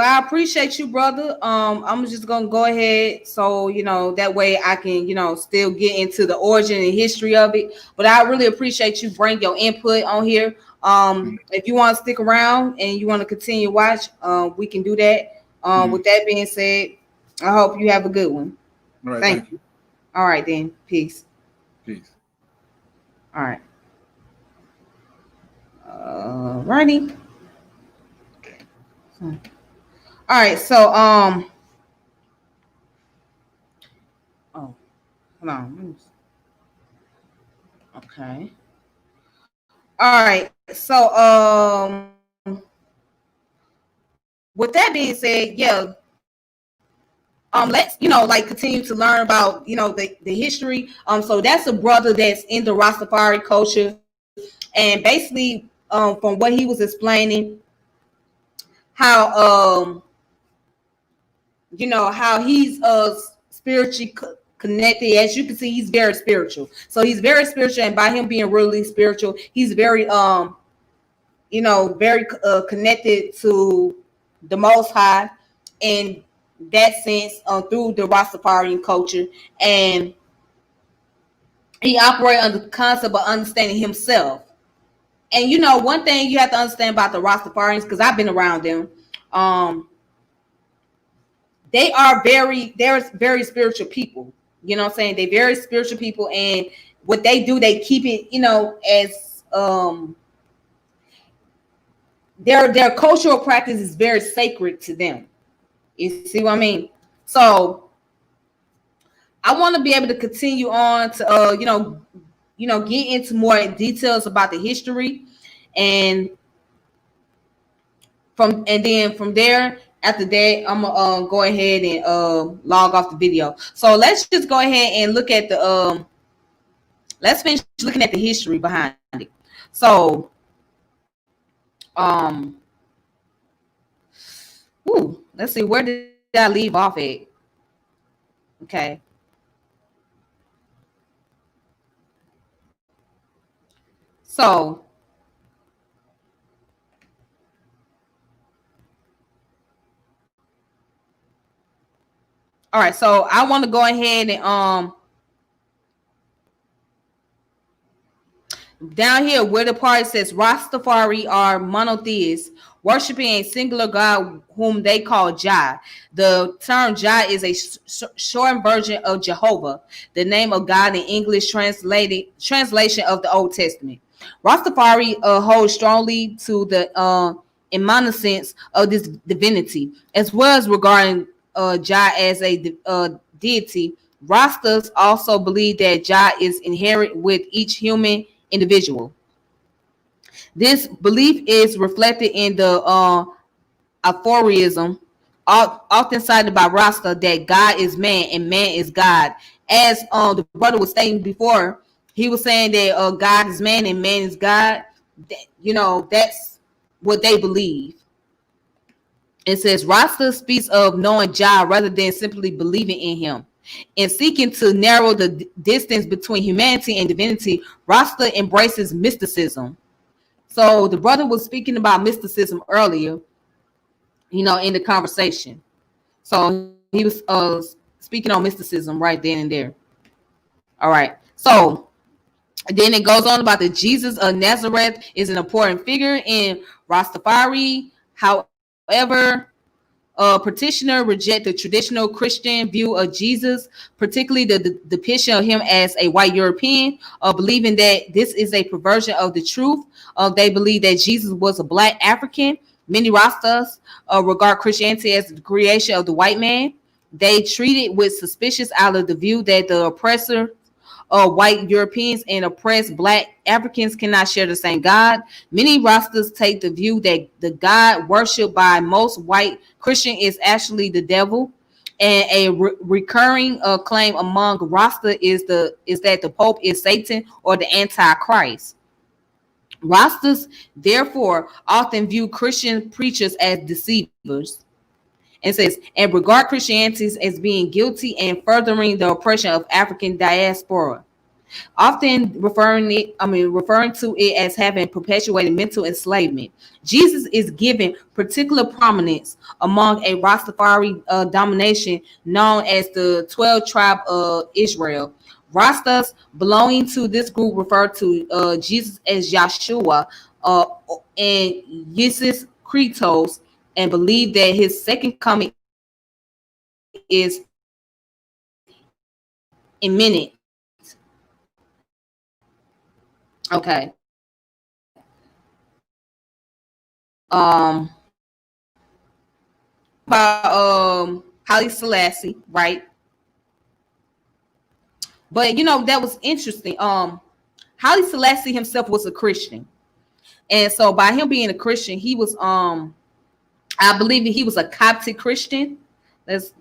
I appreciate you, brother. I'm just gonna go ahead, so that way I can, still get into the origin and history of it. But I really appreciate you bring your input on here. If you want to stick around and you want to continue to watch, we can do that. Mhm. With that being said, I hope you have a good one. All right, Thank thank you. you. All right then. Peace. Peace. All right. Righty. Okay. All right. So oh, hold on. Okay. All right. So with that being said, yeah, let's like continue to learn about the history. So that's a brother that's in the Rastafari culture, and basically from what he was explaining, how how he's spiritually connected. As you can see, he's very spiritual. So he's very spiritual, and by him being really spiritual, he's very very connected to the Most High in that sense, through the Rastafarian culture. And he operates under the concept of understanding himself. And one thing you have to understand about the Rastafarians, because I've been around them, um, they're very spiritual people. You know what I'm saying? They're very spiritual people, and what they do, they keep it, as their cultural practice is very sacred to them. You see what I mean? So I want to be able to continue on to get into more details about the history, and from there, after that, I'm gonna go ahead and log off the video. So let's just go ahead and look at the let's finish looking at the history behind it. So um let's see, where did I leave off at? Okay. So all right, so I want to go ahead and down here where the part says Rastafari are monotheists, worshiping a singular God whom they call Jah. The term Jah is a shortened version of Jehovah, the name of God in English translation of the Old Testament. Rastafari holds strongly to the immanence of this divinity, as well as regarding Jah as a deity. Rastas also believe that Jah is inherent with each human individual. This belief is reflected in the aphorism often cited by Rasta that God is man and man is God. As the brother was stating before, he was saying that God is man and man is God. That's what they believe. It says Rasta speaks of knowing Jah rather than simply believing in him. In seeking to narrow the distance between humanity and divinity, Rasta embraces mysticism. So the brother was speaking about mysticism earlier, in the conversation. So he was speaking on mysticism right then and there. All right. So then it goes on about the Jesus of Nazareth is an important figure in Rastafari. However, petitioner reject the traditional Christian view of Jesus, particularly the depiction of him as a white European, believing that this is a perversion of the truth. They believe that Jesus was a black African. Many Rastas regard Christianity as the creation of the white man. They treat it with suspicion out of the view that the oppressor white Europeans and oppressed black Africans cannot share the same God. Many Rastas take the view that the God worshipped by most white Christian is actually the devil. And a recurring claim among Rasta is that the Pope is Satan or the Antichrist. Rastas therefore often view Christian preachers as deceivers. And says, and regard Christianity as being guilty and furthering the oppression of African diaspora, often referring to it as having perpetuated mental enslavement. Jesus is given particular prominence among a Rastafari domination known as the 12 tribe of Israel. Rastas belonging to this group refer to Jesus as Yahshua and Jesus Christos, and believe that his second coming is imminent. Okay. Um, about Haile Selassie, right? But that was interesting. Haile Selassie himself was a Christian, and so by him being a Christian, he was I believe he was a Coptic Christian. Let's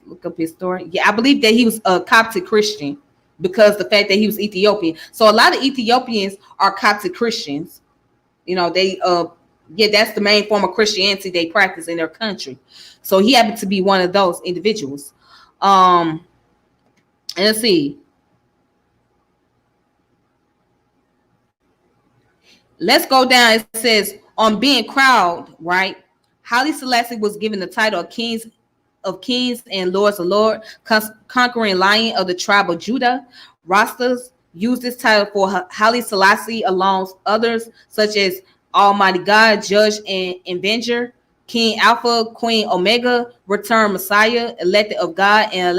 look up his story. Yeah, I believe that he was a Coptic Christian because the fact that he was Ethiopian. So a lot of Ethiopians are Coptic Christians. They yeah, that's the main form of Christianity they practice in their country. So he happened to be one of those individuals. And let's see. Let's go down. It says on being crowned, right? Haile Selassie was given the title of kings and lords of lord, conquering lion of the tribe of Judah. Rastas used this title for Haile Selassie along others such as Almighty God, Judge and Avenger, King Alpha, Queen Omega, Return Messiah, elected of God and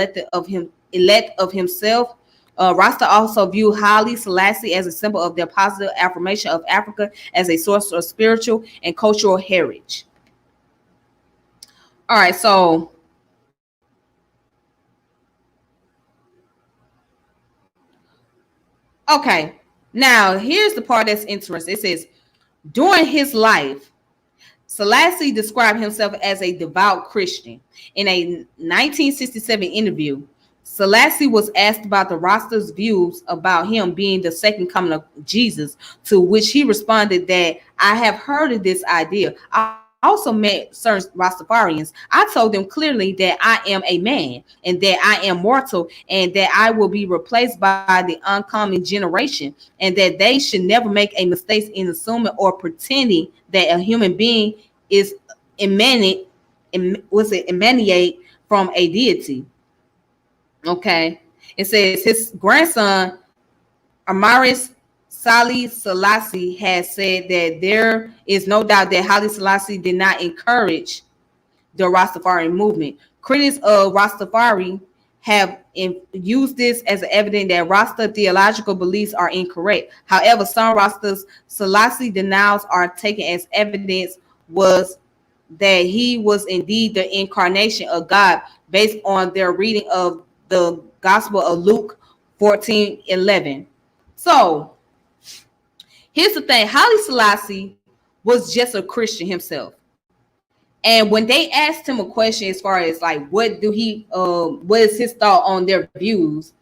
elect of himself. Rasta also view Haile Selassie as a symbol of their positive affirmation of Africa as a source of spiritual and cultural heritage. All right, so okay, now here's the part that's interesting. It says, during his life, Selassie described himself as a devout Christian. In a 1967 interview, Selassie was asked about the Rasta's views about him being the second coming of Jesus, to which he responded that I have heard of this idea. I also met certain Rastafarians. I told them clearly that I am a man and that I am mortal and that I will be replaced by the oncoming generation and that they should never make a mistake in assuming or pretending that a human being is emanate from a deity. Okay. It says his grandson, Amaris Sali Selassie, has said that there is no doubt that Haile Selassie did not encourage the Rastafari movement. Critics of Rastafari have used this as evidence that Rasta theological beliefs are incorrect. However, some Rastas Selassie denials are taken as evidence was that he was indeed the incarnation of God based on their reading of the Gospel of Luke 14:11. So here's the thing: Haile Selassie was just a Christian himself. And when they asked him a question as far as like what is his thought on their views,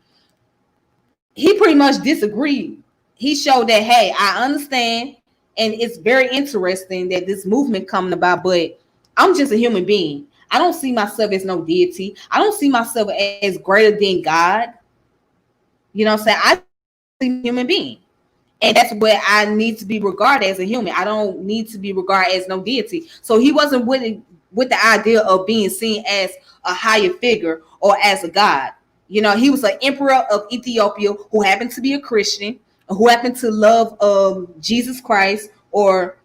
he pretty much disagreed. He showed that, hey, I understand, and it's very interesting that this movement coming about, but I'm just a human being. I don't see myself as no deity. I don't see myself as greater than God. You know what I'm saying? I see a human being. And that's what I need to be regarded as a human. I don't need to be regarded as no deity. So he wasn't with the idea of being seen as a higher figure or as a god. He was an emperor of Ethiopia who happened to be a Christian, who happened to love Jesus Christ, or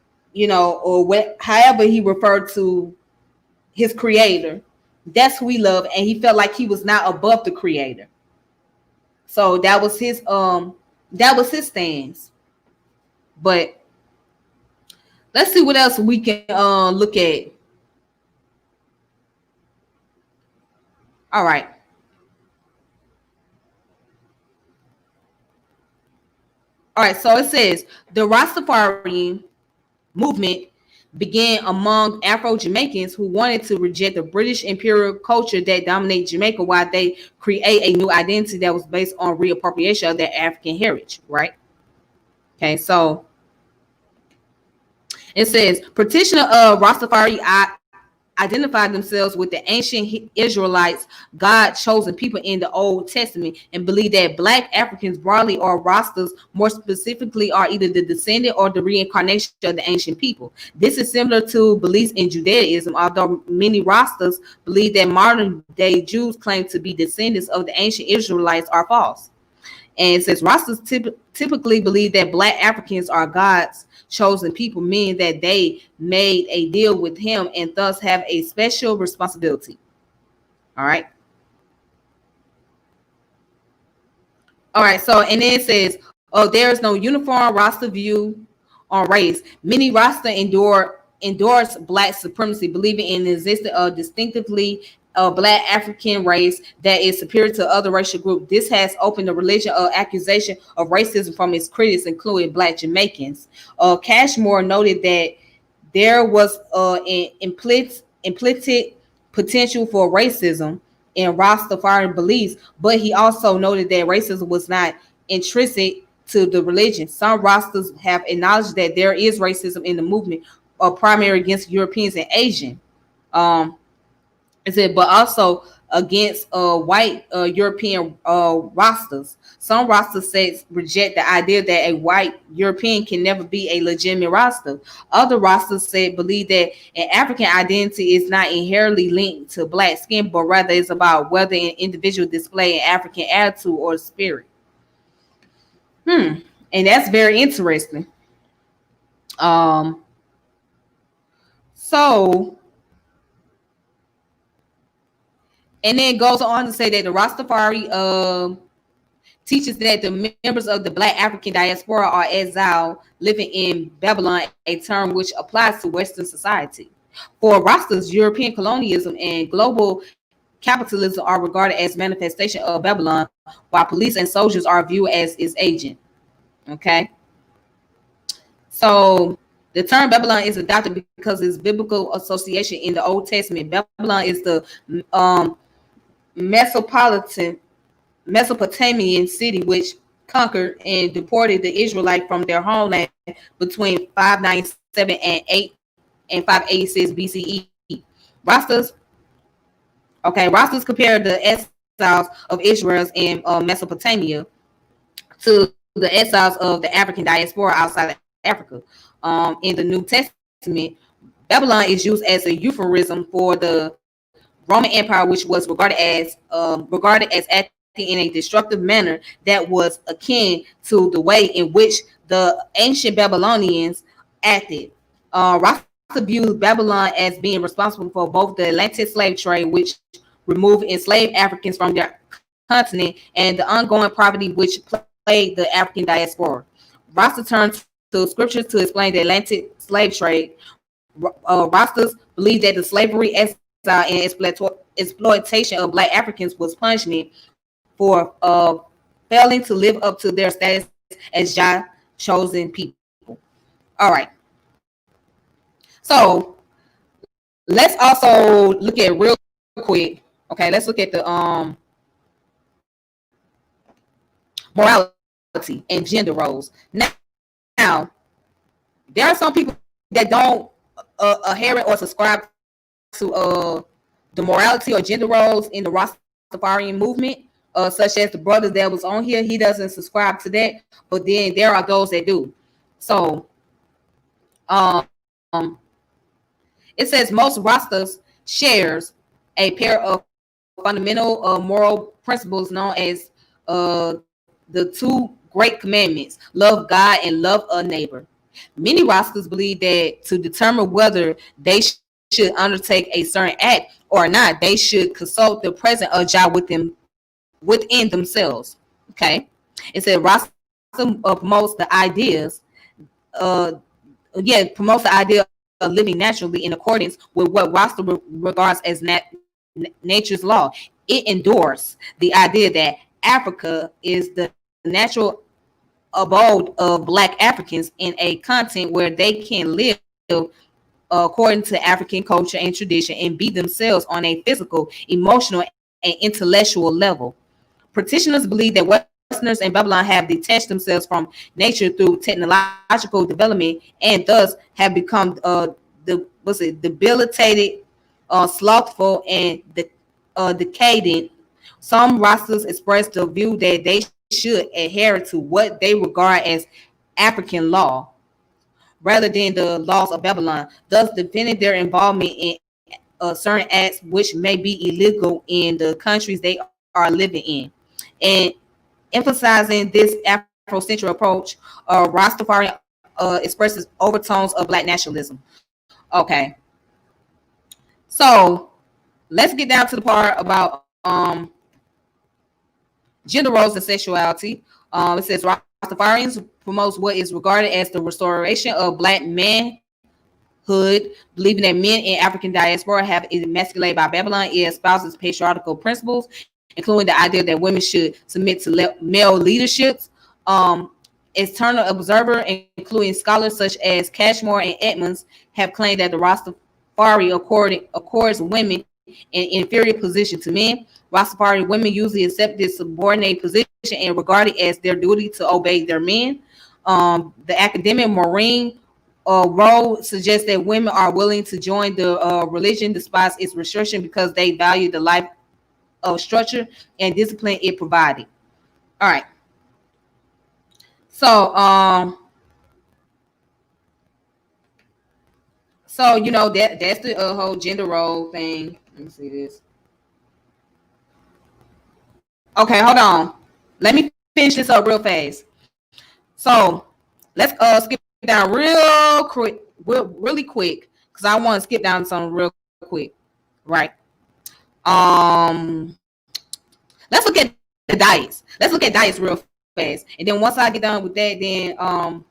however he referred to his creator. That's who he loved, and he felt like he was not above the creator. So that was his stance. But let's see what else we can look at. All right. All right, so it says the Rastafari movement began among Afro-Jamaicans who wanted to reject the British imperial culture that dominated Jamaica while they create a new identity that was based on reappropriation of their African heritage, right? Okay, so it says petitioner of Rastafari identified themselves with the ancient Israelites, God-chosen people in the Old Testament, and believe that Black Africans broadly, or Rastas more specifically, are either the descendant or the reincarnation of the ancient people. This is similar to beliefs in Judaism, although many Rastas believe that modern-day Jews claim to be descendants of the ancient Israelites are false. And it says Rastas typically believe that Black Africans are God's chosen people, meaning that they made a deal with him and thus have a special responsibility. All right. All right. So, and then it says, oh, there is no uniform Rasta view on race. Many Rasta endure endorsed black supremacy, believing in the existence of distinctively black African race that is superior to other racial groups. This has opened the religion of accusation of racism from its critics, including black Jamaicans. Cashmore noted that there was an implicit potential for racism in Rastafari beliefs, but he also noted that racism was not intrinsic to the religion. Some Rastas have acknowledged that there is racism in the movement, primary against Europeans and Asian. Um, but also against white European Rastas. Some Rasta sects reject the idea that a white European can never be a legitimate Rasta. Other Rastas said believe that an African identity is not inherently linked to black skin, but rather is about whether an individual display an African attitude or spirit. And that's very interesting. Um, so and then goes on to say that the Rastafari teaches that the members of the black African diaspora are exiled living in Babylon, a term which applies to Western society. For Rastas, European colonialism and global capitalism are regarded as manifestation of Babylon, while police and soldiers are viewed as its agent. Okay. So the term Babylon is adopted because its biblical association in the Old Testament. Babylon is the Mesopotamian city which conquered and deported the Israelites from their homeland between 597 and 586 BCE. Rastas compared the exiles of Israel in Mesopotamia to the exiles of the African diaspora outside of Africa. In the New Testament, Babylon is used as a euphemism for the Roman Empire, which was regarded as acting in a destructive manner that was akin to the way in which the ancient Babylonians acted. Rasta viewed Babylon as being responsible for both the Atlantic slave trade, which removed enslaved Africans from their continent, and the ongoing poverty which plagued the African diaspora. Rasta turned to scripture to explain the Atlantic slave trade. Rastas believed that the slavery, exile, and exploitation of black Africans was punishment for failing to live up to their status as Jah chosen people. All right. So let's also look at real quick. Okay, let's look at the morality and gender roles. Now, there are some people that don't adhere or subscribe to the morality or gender roles in the Rastafarian movement, such as the brother that was on here. He doesn't subscribe to that, but then there are those that do. So, it says most Rastas shares a pair of fundamental moral principles known as the two great commandments: love God and love a neighbor. Many Rastas believe that to determine whether they should undertake a certain act or not, they should consult the presence of Jah within themselves. Okay, it said Rasta promotes the ideas. Promotes the idea of living naturally in accordance with what Rasta regards as nature's law. It endorses the idea that Africa is the natural abode of black Africans in a continent where they can live according to African culture and tradition and be themselves on a physical, emotional, and intellectual level. Practitioners believe that Westerners in Babylon have detached themselves from nature through technological development and thus have become debilitated, slothful, and decadent. Some Rastas express the view that they should adhere to what they regard as African law rather than the laws of Babylon, thus defending their involvement in certain acts which may be illegal in the countries they are living in. And emphasizing this Afrocentric approach, Rastafari expresses overtones of black nationalism. Okay, so let's get down to the part about gender roles and sexuality. It says Rastafarians promotes what is regarded as the restoration of black manhood hood, believing that men in African diaspora have emasculated by Babylon. It espouses patriarchal principles, including the idea that women should submit to male leaderships. External observer, including scholars such as Cashmore and Edmonds, have claimed that the Rastafari accords women an inferior position to men. Rastafari women usually accept this subordinate position and regard it as their duty to obey their men. The academic Maureen role suggests that women are willing to join the religion despite its restriction because they value the life of structure and discipline it provided. All right. So you know that's the whole gender role thing. Let me see this. Okay, hold on. Let me finish this up real fast. So let's skip down really quick, because I want to skip down some real quick. Right. Let's look at the diets. Let's look at diets real fast, and then once I get done with that, then I'm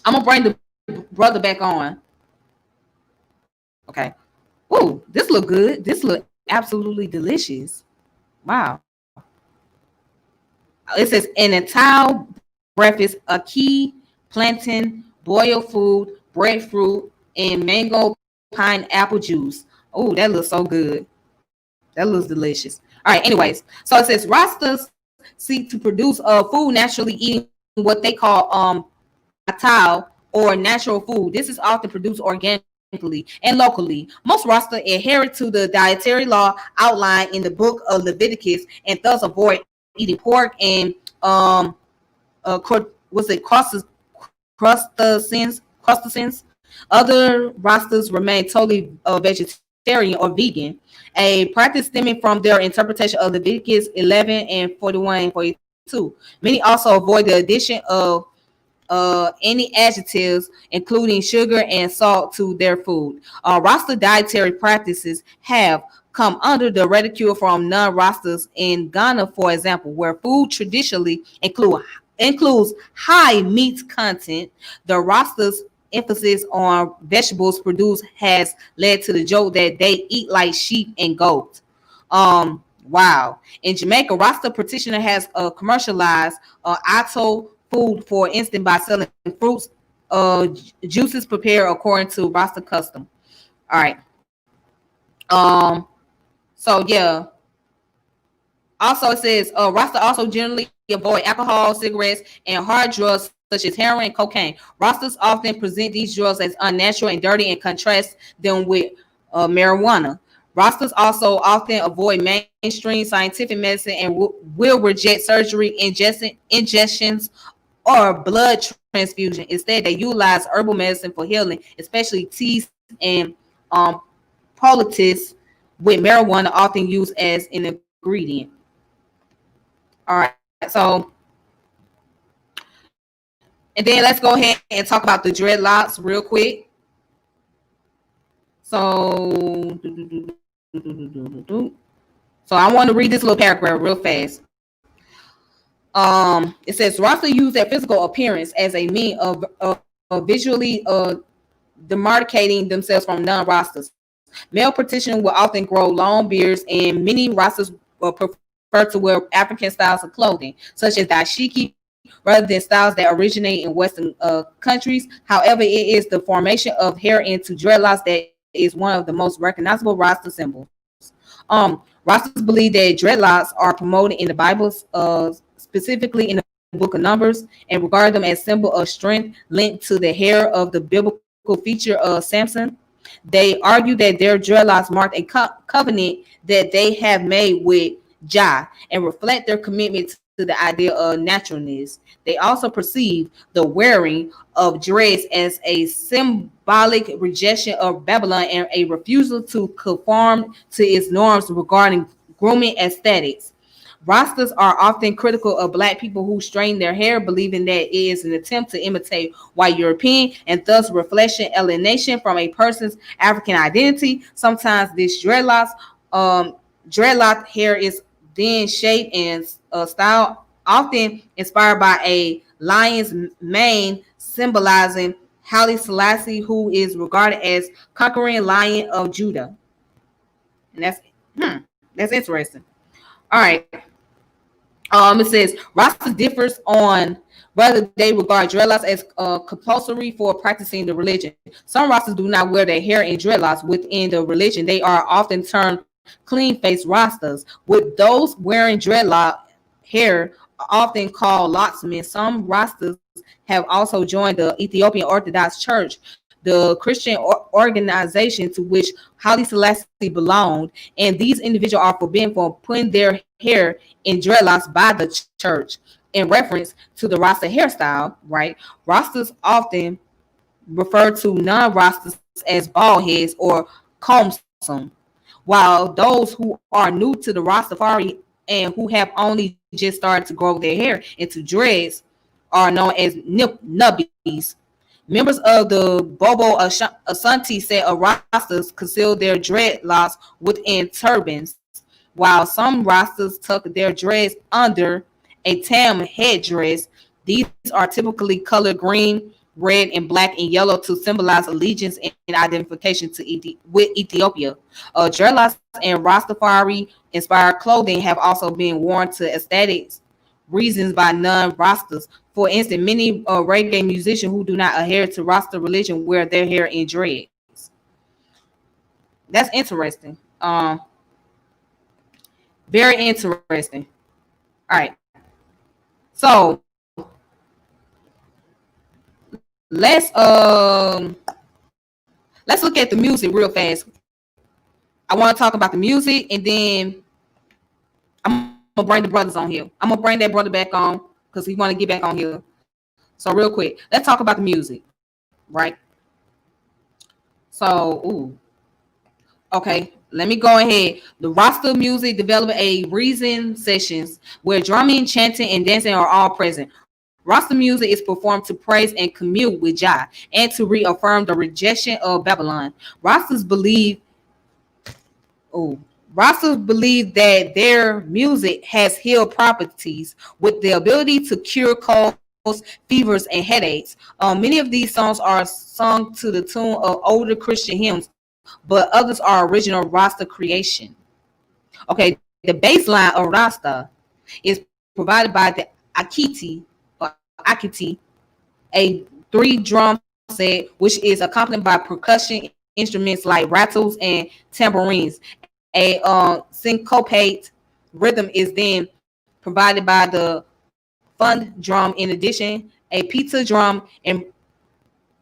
gonna bring the brother back on. Okay. Ooh, this look good. This look absolutely delicious. Wow. It says an entire breakfast, a key, plantain, boiled food, breadfruit, and mango pineapple juice. Oh, that looks so good. That looks delicious. All right. Anyways, so it says Rastas seek to produce food naturally, eating what they call atao or natural food. This is often produced organically and locally. Most Rasta adhere to the dietary law outlined in the book of Leviticus and thus avoid eating pork and crustaceans. Other Rastas remain totally vegetarian or vegan, a practice stemming from their interpretation of Leviticus 11 and 41 and 42. Many also avoid the addition of any adjectives, including sugar and salt, to their food. Rasta dietary practices have come under the ridicule from non-Rastas in Ghana, for example, where food traditionally includes high meat content. The Rastas' emphasis on vegetables produced has led to the joke that they eat like sheep and goats. Wow. In Jamaica, Rasta practitioner has commercialized ato food, for instance, by selling fruits, juices prepared according to Rasta custom. All right. So yeah. Also, it says Rasta also generally avoid alcohol, cigarettes, and hard drugs such as heroin and cocaine. Rastas often present these drugs as unnatural and dirty and contrast them with marijuana. Rastas also often avoid mainstream scientific medicine and will reject surgery, injections, or blood transfusion. Instead, they utilize herbal medicine for healing, especially teas and poultices, with marijuana often used as an ingredient. All right, so and then let's go ahead and talk about the dreadlocks real quick. So I want to read this little paragraph real fast. It says Rasta use their physical appearance as a means of visually demarcating themselves from non-Rastas. Male practitioners will often grow long beards, and many Rastas prefer to wear African styles of clothing, such as dashiki, rather than styles that originate in Western countries. However, it is the formation of hair into dreadlocks that is one of the most recognizable Rasta symbols. Rastas believe that dreadlocks are promoted in the Bible, specifically in the book of Numbers, and regard them as symbol of strength linked to the hair of the biblical feature of Samson. They argue that their dreadlocks mark a covenant that they have made with Jah and reflect their commitment to the idea of naturalness. They also perceive the wearing of dreads as a symbolic rejection of Babylon and a refusal to conform to its norms regarding grooming aesthetics. Rastas are often critical of Black people who straighten their hair, believing that it is an attempt to imitate white European and thus reflection alienation from a person's African identity. Sometimes this dreadlock hair is then shaped and style, often inspired by a lion's mane, symbolizing Haile Selassie, who is regarded as conquering lion of Judah. And that's interesting. All right. It says Rasta differs on whether they regard dreadlocks as compulsory for practicing the religion. Some Rastas do not wear their hair in dreadlocks within the religion. They are often termed clean-faced Rastas, with those wearing dreadlock hair often called locksmen. Some Rastas have also joined the Ethiopian Orthodox Church, the Christian organization to which Haile Selassie belonged, and these individuals are forbidden from putting their hair in dreadlocks by the church in reference to the Rasta hairstyle, right? Rastas often refer to non-Rastas as bald heads or combsum, while those who are new to the Rastafari and who have only just started to grow their hair into dreads are known as nubbies. Members of the Bobo Ashanti set of Rastas conceal their dreadlocks within turbans, while some Rastas tuck their dreads under a tam headdress. These are typically colored green, red, and black and yellow to symbolize allegiance and identification with Ethiopia. Dreadlocks and Rastafari-inspired clothing have also been worn to aesthetics reasons by non-Rastas. For instance, many reggae musicians who do not adhere to Rasta religion wear their hair in dreads. That's interesting. Very interesting. All right. So let's look at the music real fast. I want to talk about the music, and then I'm gonna bring the brothers on here. I'm gonna bring that brother back on because he want to get back on here. So real quick, let's talk about the music, right? So, okay, let me go ahead. The Rasta music developed a reason sessions where drumming, chanting, and dancing are all present. Rasta music is performed to praise and commune with Jah and to reaffirm the rejection of Babylon. Rastas believe that their music has healed properties with the ability to cure colds, fevers, and headaches. Many of these songs are sung to the tune of older Christian hymns, but others are original Rasta creation. Okay, the bass line of Rasta is provided by the Akiti, a 3-drum set, which is accompanied by percussion instruments like rattles and tambourines. A syncopate rhythm is then provided by the fund drum. In addition, a pizza drum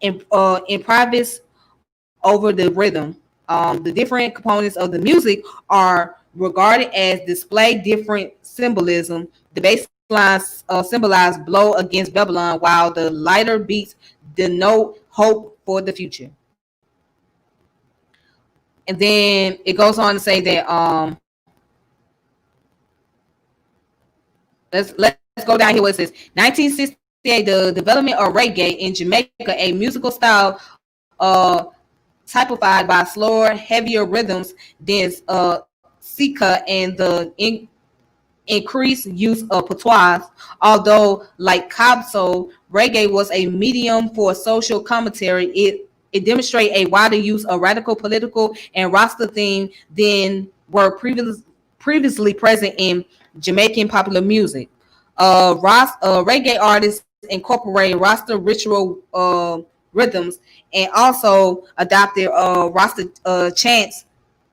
improvises over the rhythm. The different components of the music are regarded as display different symbolism. The bass lines symbolize blow against Babylon, while the lighter beats denote hope for the future. And then it goes on to say that let's go down here where it says 1968, the development of reggae in Jamaica, a musical style typified by slower, heavier rhythms than Sika and the increased use of patois. Although, like Calypso, reggae was a medium for social commentary, it demonstrated a wider use of radical political and Rasta theme than were previously present in Jamaican popular music. Reggae artists incorporated Rasta ritual rhythms and also adopted Rasta chants,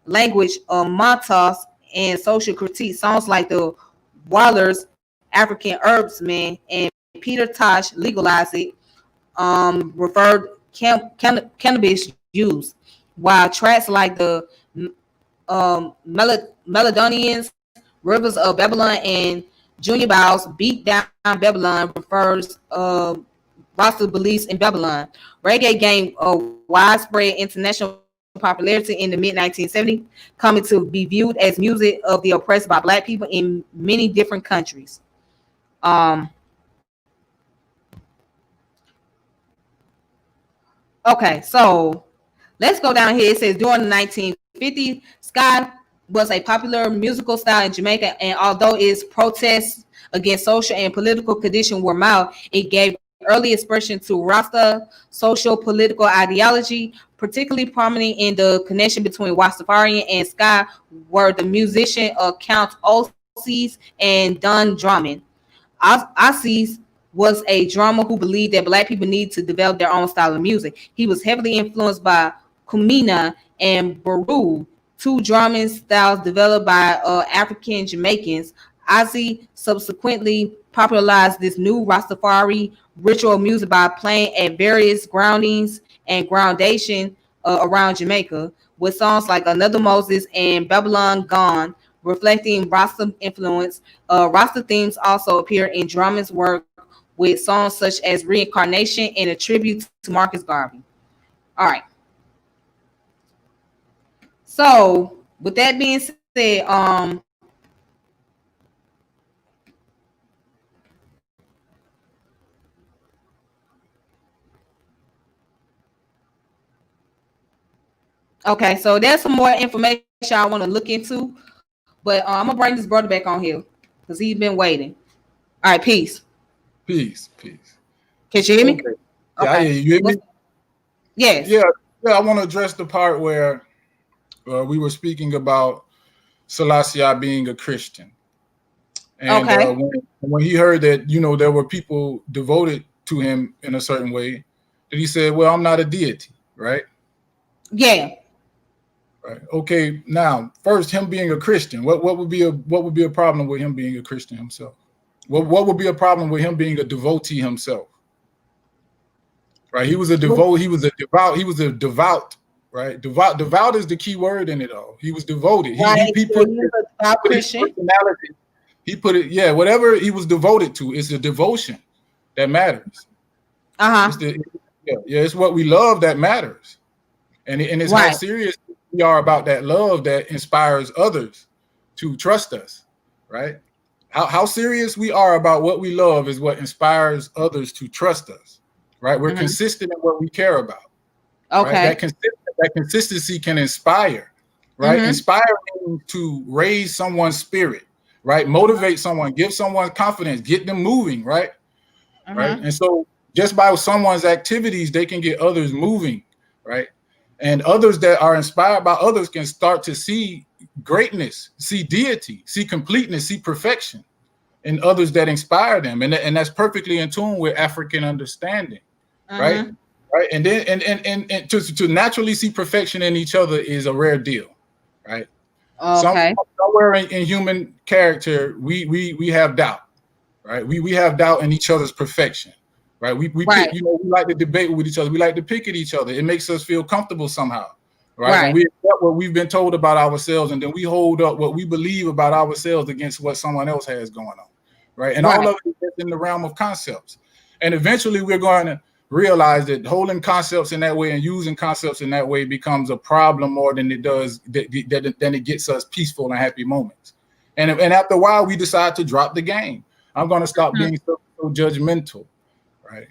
language, mantras, and social critique. Songs like the Waller's African Herbsman and Peter Tosh Legalize It referred cannabis use, while tracks like the Melodonians, Rivers of Babylon, and Junior Bows Beat Down Babylon refers Rasta beliefs in Babylon. Reggae gained widespread international popularity in the mid-1970s, coming to be viewed as music of the oppressed by Black people in many different countries. Okay, so let's go down here. It says during the 1950s, ska was a popular musical style in Jamaica, and although its protests against social and political conditions were mild, it gave early expression to Rasta social political ideology, particularly prominent in the connection between Rastafarian and Sky were the musician Count Osies and Don Drummond. Osies was a drummer who believed that black people need to develop their own style of music. He was heavily influenced by Kumina and Baru, two drumming styles developed by African Jamaicans. Ozzy subsequently popularized this new Rastafari ritual music by playing at various groundings and groundation around Jamaica with songs like Another Moses and Babylon Gone, reflecting Rasta influence. Rasta themes also appear in Drummond's work with songs such as Reincarnation and a tribute to Marcus Garvey. All right. So, with that being said, okay, so there's some more information I want to look into, but I'm gonna bring this brother back on here because he's been waiting. All right, peace. Peace. Can you hear me? Okay. Yeah, I hear you. You hear me? Yes. Yeah. I want to address the part where we were speaking about Selassie being a Christian. And Okay. when he heard that, there were people devoted to him in a certain way, that he said, well, I'm not a deity, right? Yeah. Right. Okay. Now, first, him being a Christian, what would be a problem with him being a Christian himself? What would be a problem with him being a devotee himself? Right. He was a devout. Right. Devout is the key word in it all. He was devoted. Right. He put his personality. He put it. Yeah. Whatever he was devoted to is the devotion that matters. It's what we love that matters, and it's how serious we are about that love that inspires others to trust us. Right. How serious we are about what we love is what inspires others to trust us. Right. We're consistent in what we care about. Okay. Right? That consistency can inspire, right? Inspiring to raise someone's spirit, right? Motivate someone, give someone confidence, get them moving, right? Right. And so just by someone's activities, they can get others moving, right? And others that are inspired by others can start to see greatness, see deity, see completeness, see perfection in others that inspire them. And that's perfectly in tune with African understanding, right? Right. And then and to naturally see perfection in each other is a rare deal, right? Okay. Somewhere in human character, we have doubt, right? We have doubt in each other's perfection, right? We pick, we like to debate with each other. We like to pick at each other. It makes us feel comfortable somehow, right? When we accept what we've been told about ourselves, and then we hold up what we believe about ourselves against what someone else has going on, right? And all of it is in the realm of concepts. And eventually we're going to realize that holding concepts in that way and using concepts in that way becomes a problem more than it does than it gets us peaceful and happy moments. And after a while, we decide to drop the game. I'm going to stop being so judgmental, right?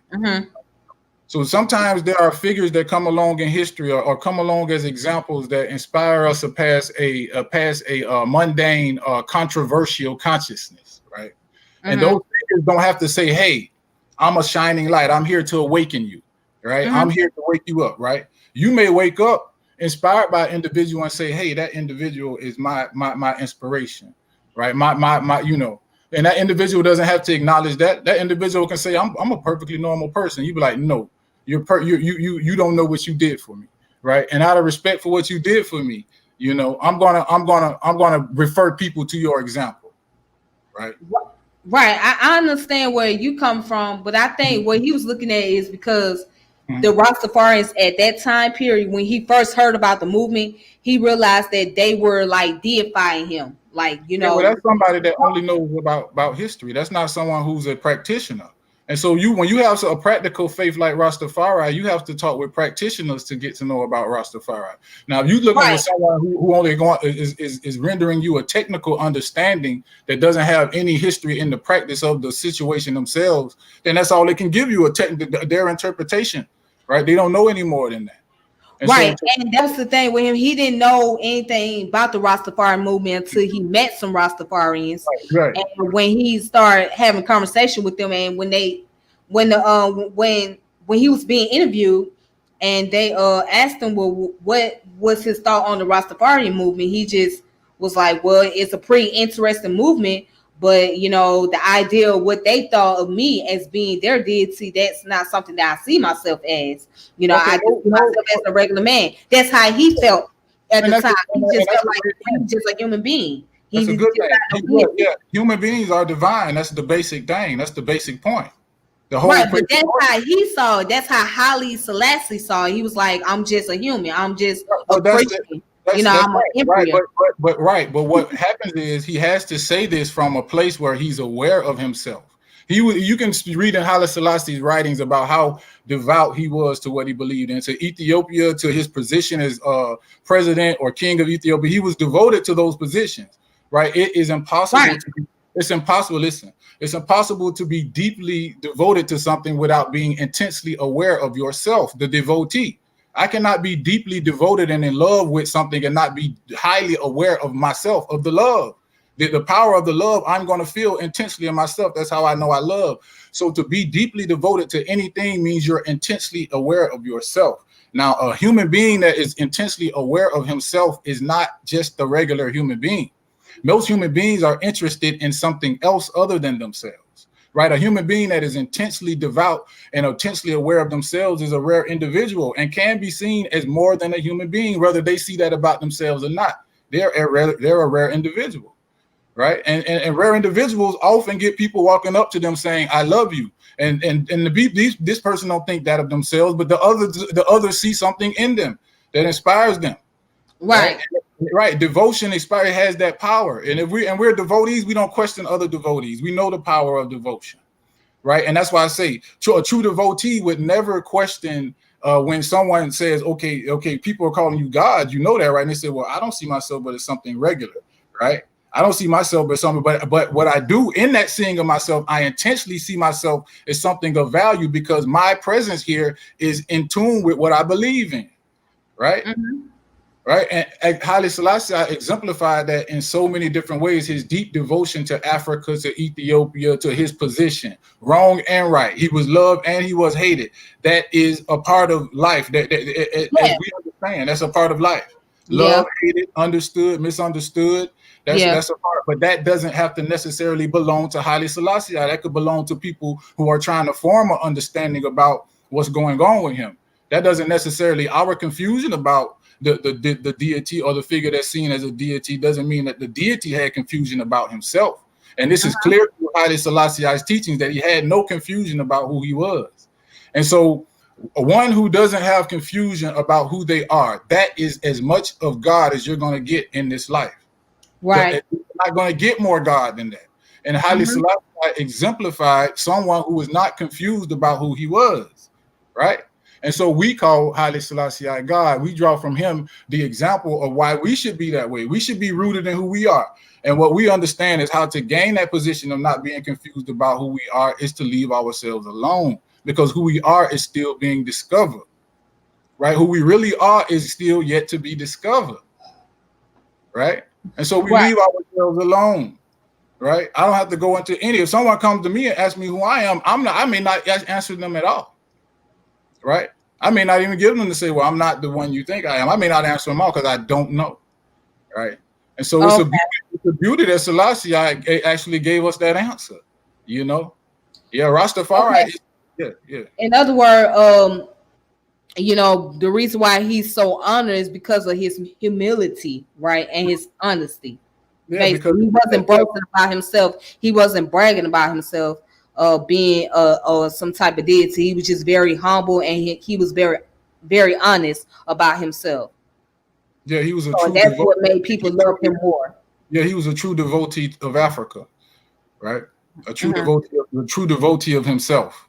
So sometimes there are figures that come along in history or come along as examples that inspire us to pass a mundane, controversial consciousness, right? And those figures don't have to say, hey, I'm a shining light. I'm here to awaken you, right? I'm here to wake you up, right? You may wake up inspired by an individual and say, hey, that individual is my inspiration, right? My and that individual doesn't have to acknowledge that. That individual can say, I'm a perfectly normal person. You be like, no, you don't know what you did for me, right? And out of respect for what you did for me, I'm gonna refer people to your example, right? Right. I understand where you come from, but I think what he was looking at is because the Rastafarians at that time period, when he first heard about the movement, he realized that they were like deifying him. Like, well, that's somebody that only knows about history. That's not someone who's a practitioner. And so when you have a practical faith like Rastafari, you have to talk with practitioners to get to know about Rastafari. Now, if you're looking at someone who only is rendering you a technical understanding that doesn't have any history in the practice of the situation themselves, then that's all they can give you, their interpretation, right? They don't know any more than that. And and that's the thing with him. He didn't know anything about the Rastafari movement until he met some Rastafarians. Right. And when he started having conversation with them, and when they when the when he was being interviewed, and they asked him, well, what was his thought on the Rastafari movement? He just was like, well, it's a pretty interesting movement, but you know, the idea of what they thought of me as being their deity, that's not something that I see myself as. You know, Okay, I just see myself as a regular man. That's how he felt at and the time. He just that's felt like he was just a human being. That's He a just good got thing. no deity. Yeah, human beings are divine. That's the basic thing. That's the basic point. The whole Right, but place. that's how he saw it. That's how Haile Selassie saw it. He was like, I'm just a human. I'm just a Well, Christian. You know, that's I'm an right. emperor. But what happens is he has to say this from a place where he's aware of himself. You can read in Haile Selassie's writings about how devout he was to what he believed in, to Ethiopia, to his position as president or king of Ethiopia. He was devoted to those positions. Right? It is impossible Right. to be. It's impossible. Listen, it's impossible to be deeply devoted to something without being intensely aware of yourself, the devotee. I cannot be deeply devoted and in love with something and not be highly aware of myself, of the love. The power of the love I'm going to feel intensely in myself. That's how I know I love. So to be deeply devoted to anything means you're intensely aware of yourself. Now, a human being that is intensely aware of himself is not just the regular human being. Most human beings are interested in something else other than themselves, right? A human being that is intensely devout and intensely aware of themselves is a rare individual and can be seen as more than a human being, whether they see that about themselves or not. They're a rare individual, right? And rare individuals often get people walking up to them saying, "I love you," and this person don't think that of themselves, but the others see something in them that inspires them. Right. Right. Devotion inspired has that power. And if we're devotees, we don't question other devotees. We know the power of devotion. Right. And that's why I say a true devotee would never question when someone says, okay, people are calling you God. You know that, right? And they say, well, I don't see myself, but it's something regular. Right. I don't see myself as something, but what I do in that seeing of myself, I intentionally see myself as something of value because my presence here is in tune with what I believe in. Right. Mm-hmm. Right. And Haile Selassie exemplified that in so many different ways. His deep devotion to Africa, to Ethiopia, to his position, wrong and right. He was loved and he was hated. That is a part of life. As we understand, that's a part of life. Yeah. Love, hated, understood, misunderstood. That's a part. But that doesn't have to necessarily belong to Haile Selassie. That could belong to people who are trying to form an understanding about what's going on with him. That doesn't necessarily, our confusion about the deity or the figure that's seen as a deity doesn't mean that the deity had confusion about himself. And this is clear through Haile Selassie's teachings that he had no confusion about who he was. And so one who doesn't have confusion about who they are, that is as much of God as you're going to get in this life. Right. You're not going to get more God than that. And Haile Selassie exemplified someone who was not confused about who he was, right? And so we call Haile Selassie God. We draw from him the example of why we should be that way. We should be rooted in who we are. And what we understand is how to gain that position of not being confused about who we are is to leave ourselves alone, because who we are is still being discovered, right? Who we really are is still yet to be discovered, right? And so we leave ourselves alone, right? I don't have to go into any. If someone comes to me and asks me who I am, I may not answer them at all. Right? I may not even give them to say, well, I'm not the one you think I am. I may not answer them all because I don't know. Right? And so it's a beauty that Selassie actually gave us that answer. You know? Yeah, Rastafari. Okay. Yeah. In other words, you know, the reason why he's so honored is because of his humility, right? And his honesty. Yeah, because he wasn't boasting about himself. He wasn't bragging about himself. Being some type of deity. He was just very humble, and he was very, very honest about himself. Yeah, he was a true. That's what made people love him more. Yeah, he was a true devotee of Africa, right? A true devotee of himself.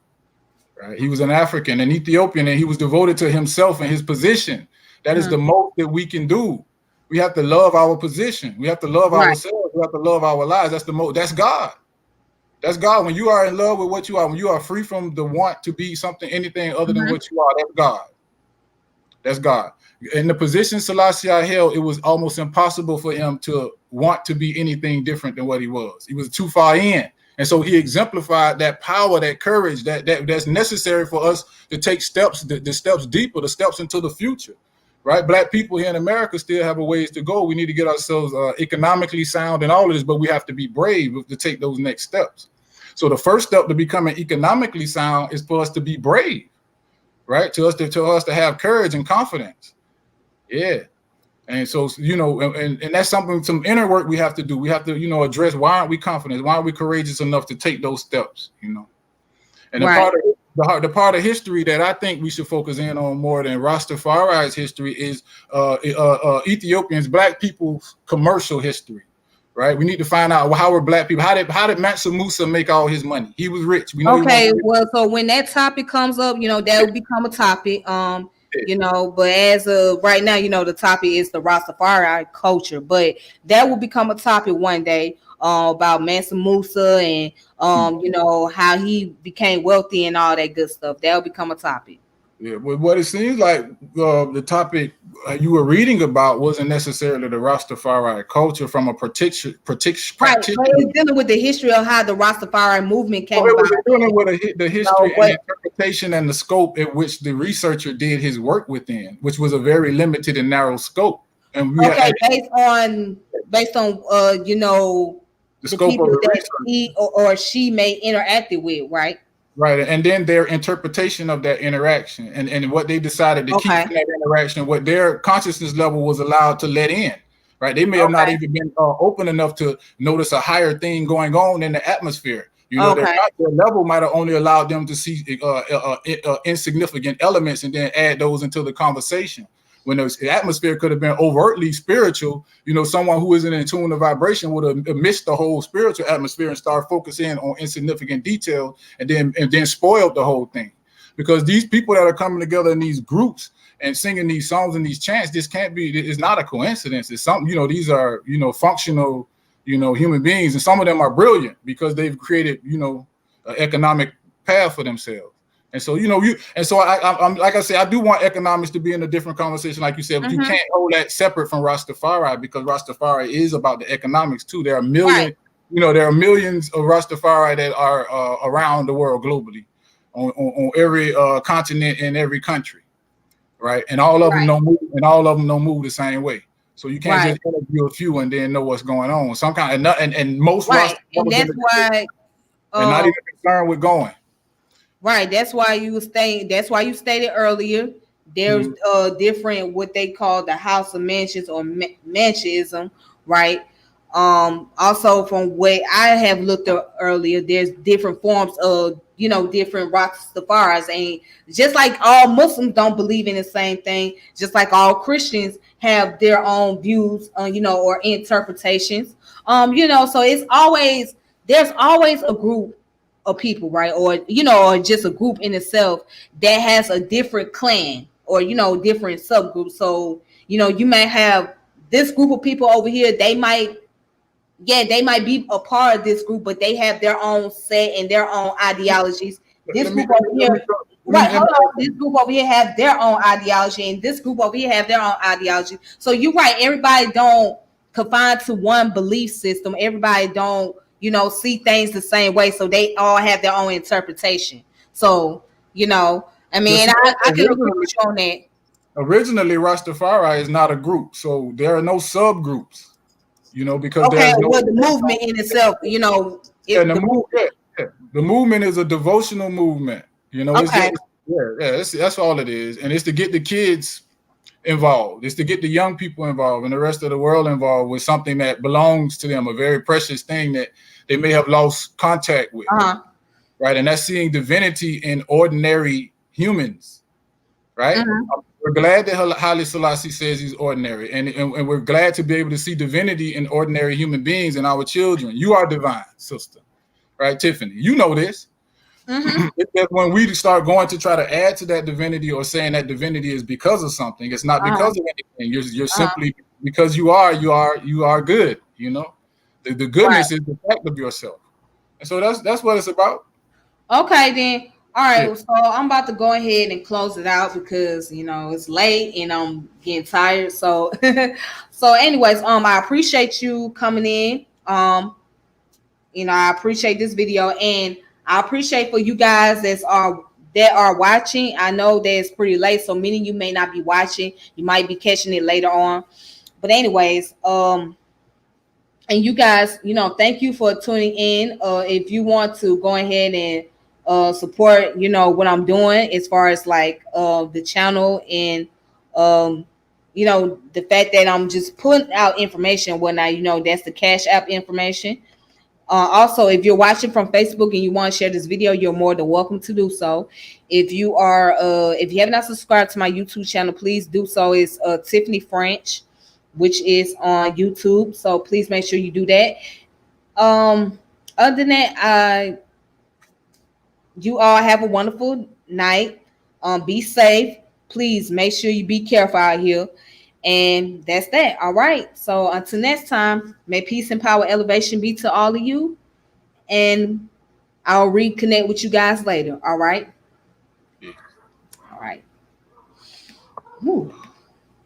Right? He was an African, an Ethiopian, and he was devoted to himself and his position. That is the most that we can do. We have to love our position. We have to love ourselves. We have to love our lives. That's the most. That's God. That's God. When you are in love with what you are, when you are free from the want to be something, anything other than what you are, that's God. That's God. In the position Selassie held, it was almost impossible for him to want to be anything different than what he was. He was too far in. And so he exemplified that power, that courage, that's necessary for us to take steps, the steps deeper, the steps into the future. Right, Black people here in America still have a ways to go. We need to get ourselves economically sound and all of this, but we have to be brave to take those next steps. So the first step to becoming economically sound is for us to be brave, right? To us to have courage and confidence. Yeah. And so, and that's something, some inner work we have to do. We have to, address why aren't we confident? Why aren't we courageous enough to take those steps, And Right. the part of history that I think we should focus in on more than Rastafari's history is Ethiopians, Black people's commercial history, right? We need to find out how were Black people. How did Mansa Musa make all his money? He was rich. We know. Okay. Well, so when that topic comes up, that will become a topic. But as of right now, the topic is the Rastafari culture, but that will become a topic one day. About Mansa Musa and how he became wealthy and all that good stuff. That'll become a topic. Yeah, but what it seems like the topic you were reading about wasn't necessarily the Rastafari culture from a particular right. But it's dealing with the history of how the Rastafari movement came about. It was dealing with the history and interpretation and the scope in which the researcher did his work within, which was a very limited and narrow scope. And based on the scope people of the that research. he or she may interacted with, right? Right, and then their interpretation of that interaction and what they decided to keep from that interaction, what their consciousness level was allowed to let in, right? They may have not even been open enough to notice a higher thing going on in the atmosphere. Their level might have only allowed them to see insignificant elements and then add those into the conversation. When the atmosphere could have been overtly spiritual, someone who isn't in tune to vibration would have missed the whole spiritual atmosphere and start focusing on insignificant detail and then spoiled the whole thing. Because these people that are coming together in these groups and singing these songs and these chants, it's not a coincidence. It's something, these are, functional, human beings. And some of them are brilliant because they've created, an economic path for themselves. And so, I'm like I said, I do want economics to be in a different conversation, like you said, but you can't hold that separate from Rastafari because Rastafari is about the economics too. There are millions, there are millions of Rastafari that are around the world globally, on every continent in every country, right? And all of them don't move, don't move the same way. So you can't just interview a few and then know what's going on. Some kind of and most and that's why and not even concerned with going. Right. That's why you stated earlier. There's different what they call the House of Mansions or Mansionism, right? Also from what I have looked at earlier, there's different forms of different Rastafaris, and just like all Muslims don't believe in the same thing, just like all Christians have their own views, or interpretations. So there's always a group of people, right? Or or just a group in itself that has a different clan or different subgroups. So you may have this group of people over here. They might be a part of this group, but they have their own set and their own ideologies. This group over here, this group over here have their own ideology, and this group over here have their own ideology. So you're right. Everybody don't confine to one belief system. Everybody don't see things the same way. So they all have their own interpretation. So, I can agree with you on that. Originally, Rastafari is not a group. So there are no subgroups, because the movement in itself, the movement is a devotional movement. That's all it is. And it's to get the kids involved. It's to get the young people involved and the rest of the world involved with something that belongs to them, a very precious thing that they may have lost contact with, right? And that's seeing divinity in ordinary humans, right? We're glad that Haile Selassie says he's ordinary, and we're glad to be able to see divinity in ordinary human beings and our children. You are divine, sister, right, Tiffany? You know this. It's that when we start going to try to add to that divinity or saying that divinity is because of something, it's not because of anything. You're simply because you are good. The goodness is the fact of yourself, and so that's what it's about. Okay, then. All right. Yeah. So I'm about to go ahead and close it out because it's late and I'm getting tired. So, anyways, I appreciate you coming in. I appreciate this video, and I appreciate for you guys that are watching. I know that it's pretty late, so many of you may not be watching. You might be catching it later on. But anyways, and you guys, thank you for tuning in. If you want to go ahead and support, what I'm doing as far as like the channel and um, the fact that I'm just putting out information when that's the Cash App information. Also, if you're watching from Facebook and you want to share this video, you're more than welcome to do so. If you have not subscribed to my YouTube channel, please do so. It's Tiffany French, which is on YouTube. So please make sure you do that. Other than that, you all have a wonderful night. Be safe. Please make sure you be careful out here. And that's that. All right. So until next time, may peace and power elevation be to all of you. And I'll reconnect with you guys later. All right. All right. Whew.